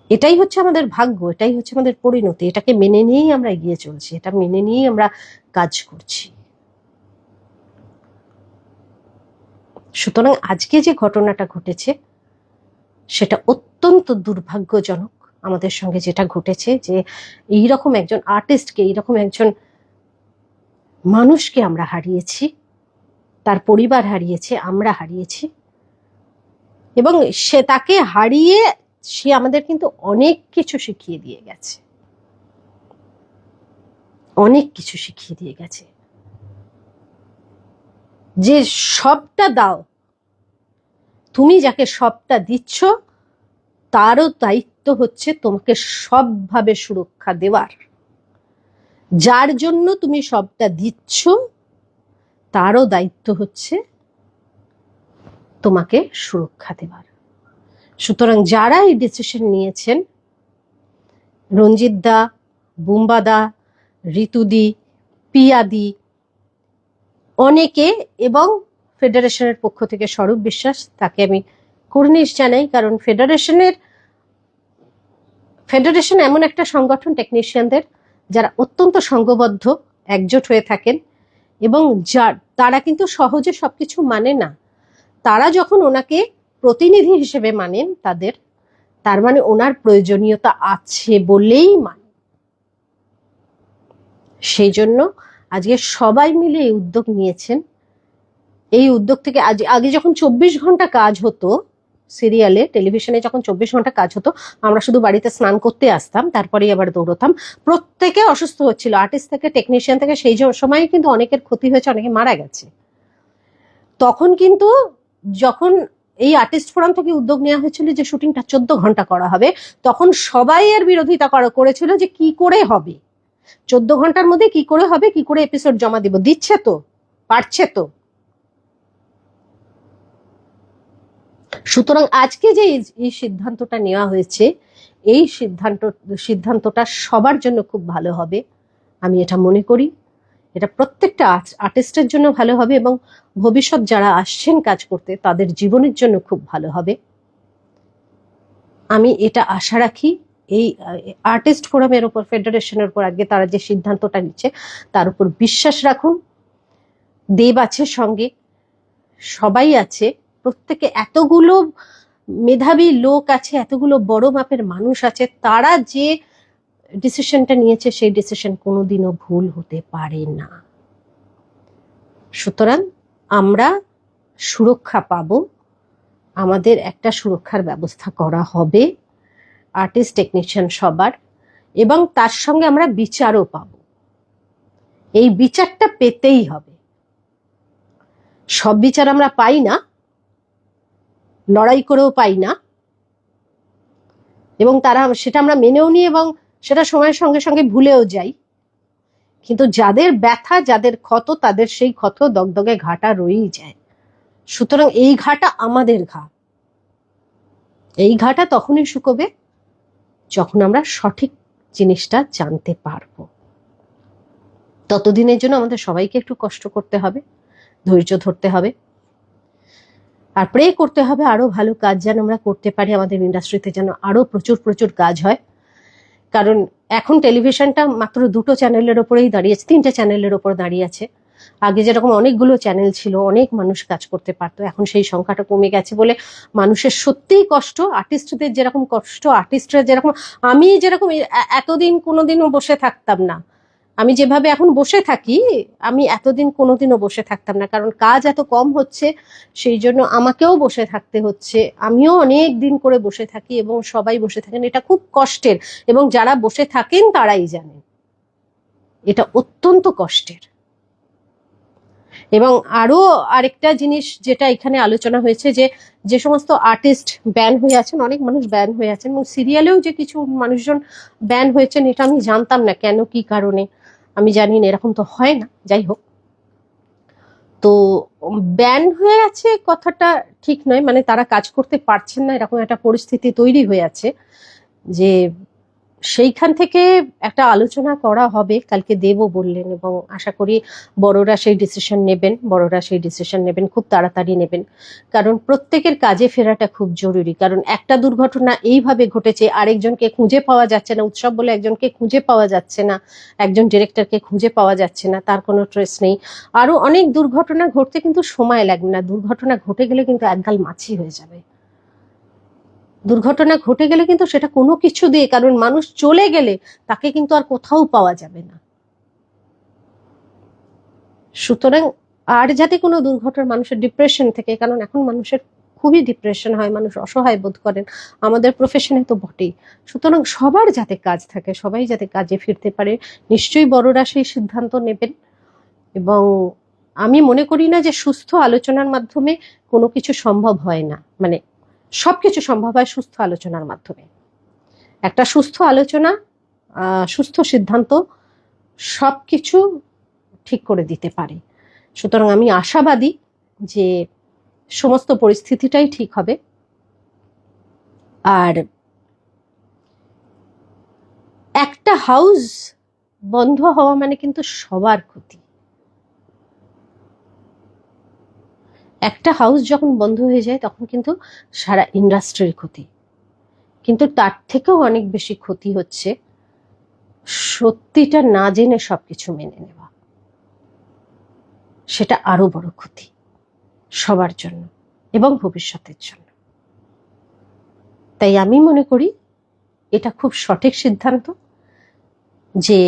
এটাই হচ্ছে আমাদের ভাগ্য, এটাই হচ্ছে আমাদের পরিণতি, এটাকে মেনে নিয়েই আমরা এগিয়ে চলছি, এটা মেনে নিয়েই আমরা কাজ করছি। সুতরাং আজকে যে ঘটনাটা ঘটেছে সেটা অত্যন্ত দুর্ভাগ্যজনক আমাদের সঙ্গে যেটা ঘটেছে, যে এইরকম একজন আর্টিস্টকে, এইরকম একজন মানুষকে আমরা হারিয়েছি, তার পরিবার হারিয়েছে, আমরা হারিয়েছি, এবং সে তাকে হারিয়ে সে আমাদের কিন্তু অনেক কিছু শিখিয়ে দিয়ে গেছে, অনেক কিছু শিখিয়ে দিয়ে গেছে। যে সবটা দাও, তুমি যাকে সবটা দিচ্ছ তারও দায়িত্ব হচ্ছে তোমাকে সবভাবে সুরক্ষা দেওয়ার। যার জন্য তুমি সবটা দিচ্ছ তারও দায়িত্ব হচ্ছে তোমাকে সুরক্ষা দেওয়ার। সুতরাং যারা এই ডিসিশন নিয়েছেন, রঞ্জিত দা, বুম্বাদা, ঋতুদি, পিয়াদি, অনেকে, এবং ফেডারেশনের পক্ষ থেকে স্বরূপ বিশ্বাস, তাকে আমি কুর্নিশ জানাই, কারণ ফেডারেশন এমন একটা সংগঠন টেকনিশিয়ানদের যারা অত্যন্ত সংঘবদ্ধ, একজোট হয়ে থাকেন, এবং তারা কিন্তু সহজে সবকিছু মানে না। তারা যখন ওনাকে প্রতিনিধি হিসেবে মানেন তাদের, তার মানে ওনার প্রয়োজনীয়তা আছে বলেই মানে। সেই জন্য আজকে সবাই মিলে এই উদ্যোগ নিয়েছেন। এই উদ্যোগ থেকে আগে যখন 24 ঘন্টা কাজ হতো সিরিয়ালে, টেলিভিশনে যখন 24 ঘন্টা কাজ হতো, আমরা শুধু বাড়িতে স্নান করতে আসতাম, তারপরেই আবার দৌড়তাম। প্রত্যেকে অসুস্থ হচ্ছিল, আর্টিস্ট থেকে টেকনিশিয়ান থেকে। সেই সময় কিন্তু অনেকের ক্ষতি হয়েছে, অনেকে মারা গেছে। তখন কিন্তু যখন এই আর্টিস্ট ফোরাম থেকে উদ্যোগ নেওয়া হয়েছিল যে শুটিংটা 14 ঘন্টা করা হবে, তখন সবাই এর বিরোধিতা করেছিল যে কি করে হবে, 14 ঘন্টার মধ্যে কি করে হবে, কি করে এপিসোড জমা দিব, দিচ্ছে তো, পারছে তো। সুতরাং আজকে যে এই সিদ্ধান্তটা নেওয়া হয়েছে, এই সিদ্ধান্তটা সবার জন্য খুব ভালো হবে, আমি এটা মনে করি। এটা প্রত্যেকটা আর্টিস্টের জন্য ভালো হবে এবং ভবিষ্যৎ যারা আসছেন কাজ করতে তাদের জীবনের জন্য খুব ভালো হবে, আমি এটা আশা রাখি। এই আর্টিস্ট ফোরামের উপর, ফেডারেশনের উপর আগে তারা যে সিদ্ধান্তটা নিচ্ছে তার উপর বিশ্বাস রাখুন। দেব আছে সঙ্গে, সবাই আছে, প্রত্যেকে এতগুলো মেধাবী লোক আছে, এতগুলো বড় মাপের মানুষ আছে, তারা যে ডিসিশনটা নিয়েছে সেই ডিসিশন কোনোদিনও ভুল হতে পারে না। সুতরাং আমরা সুরক্ষা পাবো, আমাদের একটা সুরক্ষার ব্যবস্থা করা হবে আর্টিস্ট টেকনিশিয়ান সবার, এবং তার সঙ্গে আমরা বিচারও পাবো। এই বিচারটা পেতেই হবে। সব বিচার আমরা পাই না, লড়াই করেও পাই না, এবং সেটা আমরা মেনেও নিই এবং সেটা সময়ের সঙ্গে সঙ্গে ভুলেও যাই। কিন্তু যাদের ব্যথা, যাদের ক্ষত, তাদের সেই ক্ষত দগদগে ঘাটা রয়েই যায়। সুতরাং এই ঘাটা আমাদের ঘা। এই ঘাটা তখনই শুকোবে যখন আমরা সঠিক জিনিসটা জানতে পারবো। ততদিনের জন্য আমাদের সবাইকে একটু কষ্ট করতে হবে, ধৈর্য ধরতে হবে, আর প্রে করতে হবে আরো ভালো কাজ যেন আমরা করতে পারি, আমাদের ইন্ডাস্ট্রিতে যেন আরো প্রচুর প্রচুর কাজ হয়। কারণ এখন টেলিভিশনটা মাত্র 2টো চ্যানেলের ওপরেই দাঁড়িয়েছে, 3টে চ্যানেলের ওপর দাঁড়িয়ে আছে। আগে যেরকম অনেকগুলো চ্যানেল ছিল, অনেক মানুষ কাজ করতে পারতো, এখন সেই সংখ্যাটা কমে গেছে বলে মানুষের সত্যিই কষ্ট। আর্টিস্টদের যেরকম কষ্ট, আর্টিস্টরা যেরকম, আমি যেরকম এতদিন কোনোদিনও বসে থাকতাম না, আমি যেভাবে এখন বসে থাকি, আমি এতদিন কোনোদিনও বসে থাকতাম না, কারণ কাজ এত কম হচ্ছে, সেই জন্য আমাকেও বসে থাকতে হচ্ছে। আমিও অনেক দিন করে বসে থাকি এবং সবাই বসে থাকেন, এটা খুব কষ্টের, এবং যারা বসে থাকেন তারাই জানেন এটা অত্যন্ত কষ্টের। এবং আরো আরেকটা জিনিস যেটা এখানে আলোচনা হয়েছে, যে সমস্ত আর্টিস্ট ব্যান হয়ে আছেন, অনেক মানুষ ব্যান হয়ে আছেন, এবং সিরিয়ালেও যে কিছু মানুষজন ব্যান হয়েছেন, এটা আমি জানতাম না কেন, কি কারণে আমি জানি না, এরকম তো হয় না। যাই হোক, তো ব্যান হয়ে আছে কথাটা ঠিক নয়, মানে তারা কাজ করতে পারছেন না, এরকম একটা পরিস্থিতি তৈরি হয়ে আছে, যে সেইখান থেকে একটা আলোচনা করা হবে, কালকে দেবও বললেন, এবং আশা করি বড়রা সেই ডিসিশন নেবেন, খুব তাড়াতাড়ি নেবেন। কারণ প্রত্যেকের কাজে ফেরাটা খুব জরুরি। কারণ একটা দুর্ঘটনা এইভাবে ঘটেছে, আরেকজনকে খুঁজে পাওয়া যাচ্ছে না, উৎসব বলে একজনকে খুঁজে পাওয়া যাচ্ছে না, একজন ডিরেক্টরকে খুঁজে পাওয়া যাচ্ছে না, তার কোনো ট্রেস নেই। আরো অনেক দুর্ঘটনা ঘটতে কিন্তু সময় লাগবে না, দুর্ঘটনা ঘটে গেলে কিন্তু একগাল মাছি হয়ে যাবে। দুর্ঘটনা ঘটে গেলে কিন্তু সেটা কোনো কিছু দিয়ে, কারণ মানুষ চলে গেলে তাকে কিন্তু আর কোথাও পাওয়া যাবে না। সুতরাং আর যাতে কোনো দুর্ঘটনা, মানুষের ডিপ্রেশন থেকে, কারণ এখন মানুষের খুবই ডিপ্রেশন হয়, মানুষ অসহায় বোধ করেন, আমাদের প্রফেশনে তো বটেই। সুতরাং সবার যাতে কাজ থাকে, সবাই যাতে কাজে ফিরতে পারে, নিশ্চয়ই বড়রা সেই সিদ্ধান্ত নেবেন। এবং আমি মনে করি না যে সুস্থ আলোচনার মাধ্যমে কোনো কিছু সম্ভব হয় না, মানে সবকিছু সম্ভব হয় সুস্থ আলোচনার মাধ্যমে। একটা সুস্থ আলোচনা, সুস্থ সিদ্ধান্ত সবকিছু ঠিক করে দিতে পারে। সুতরাং আমি আশাবাদী যে সমস্ত পরিস্থিতিটাই ঠিক হবে। আর একটা হাউস বন্ধ হওয়া মানে কিন্তু সবার ক্ষতি। একটা হাউস যখন বন্ধ হয়ে যায় তখন কিন্তু সারা ইন্ডাস্ট্রির ক্ষতি। কিন্তু তার থেকেও অনেক বেশি ক্ষতি হচ্ছে সত্যিটা না জেনে সবকিছু মেনে নেওয়া, সেটা আরো বড় ক্ষতি সবার জন্য। এবং ভবিষ্যতের জন্য। তাই আমি মনে করি এটা খুব সঠিক সিদ্ধান্ত যে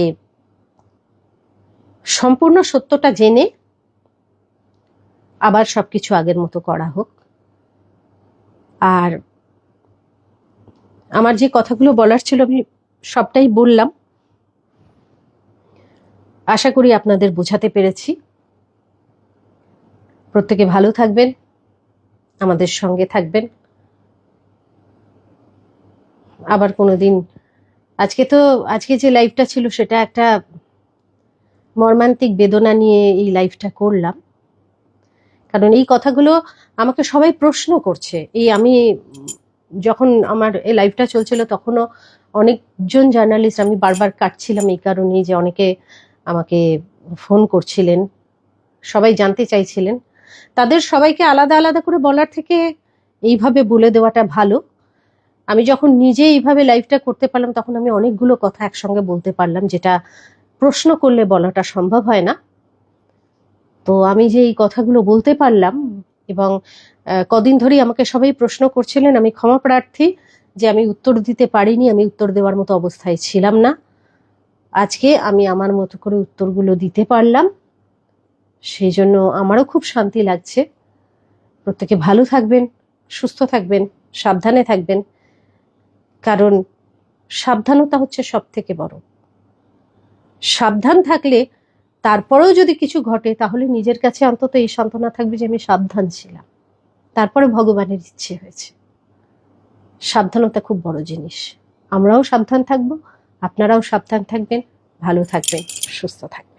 সম্পূর্ণ সত্যটা জেনে আবার সবকিছু আগের মতো করা হোক। আর আমার যে কথাগুলো বলার ছিল আমি সবটাই বললাম। আশা করি আপনাদের বোঝাতে পেরেছি। প্রত্যেকে ভালো থাকবেন, আমাদের সঙ্গে থাকবেন। আবার কোনোদিন আজকে যে লাইভটা ছিল সেটা একটা মর্মান্তিক বেদনা নিয়ে এই লাইভটা করলাম, কারণ এই কথাগুলো আমাকে সবাই প্রশ্ন করছে। আমি যখন আমার এই লাইভটা চলছিল তখনও অনেকজন জার্নালিস্ট, আমি বারবার কাটছিলাম এই কারণেই যে অনেকে আমাকে ফোন করছিলেন, সবাই জানতে চাইছিলেন। তাদের সবাইকে আলাদা আলাদা করে বলার থেকে এইভাবে বলে দেওয়াটা ভালো। আমি যখন নিজে এইভাবে লাইভটা করতে পারলাম তখন আমি অনেকগুলো কথা একসঙ্গে বলতে পারলাম, যেটা প্রশ্ন করলে বলাটা সম্ভব হয় না। তো আমি যে এই কথাগুলো বলতে পারলাম, এবং কদিন ধরেই আমাকে সবাই প্রশ্ন করছিলেন, আমি ক্ষমা প্রার্থী যে আমি উত্তর দিতে পারিনি, আমি উত্তর দেওয়ার মতো অবস্থায় ছিলাম না। আজকে আমি আমার মতো করে উত্তরগুলো দিতে পারলাম, সেই জন্য আমারও খুব শান্তি লাগছে। প্রত্যেকে ভালো থাকবেন, সুস্থ থাকবেন, সাবধানে থাকবেন, কারণ সাবধানতা হচ্ছে সব থেকে বড়। সাবধান থাকলে তারপরেও যদি কিছু ঘটে তাহলে নিজের কাছে অন্তত এই সান্ত্বনা থাকবে যে আমি সাবধান ছিলাম, তারপরে ভগবানের ইচ্ছে হয়েছে। সাবধানতা খুব বড় জিনিস। আমরাও সাবধান থাকবো, আপনারাও সাবধান থাকবেন, ভালো থাকবেন, সুস্থ থাকবেন।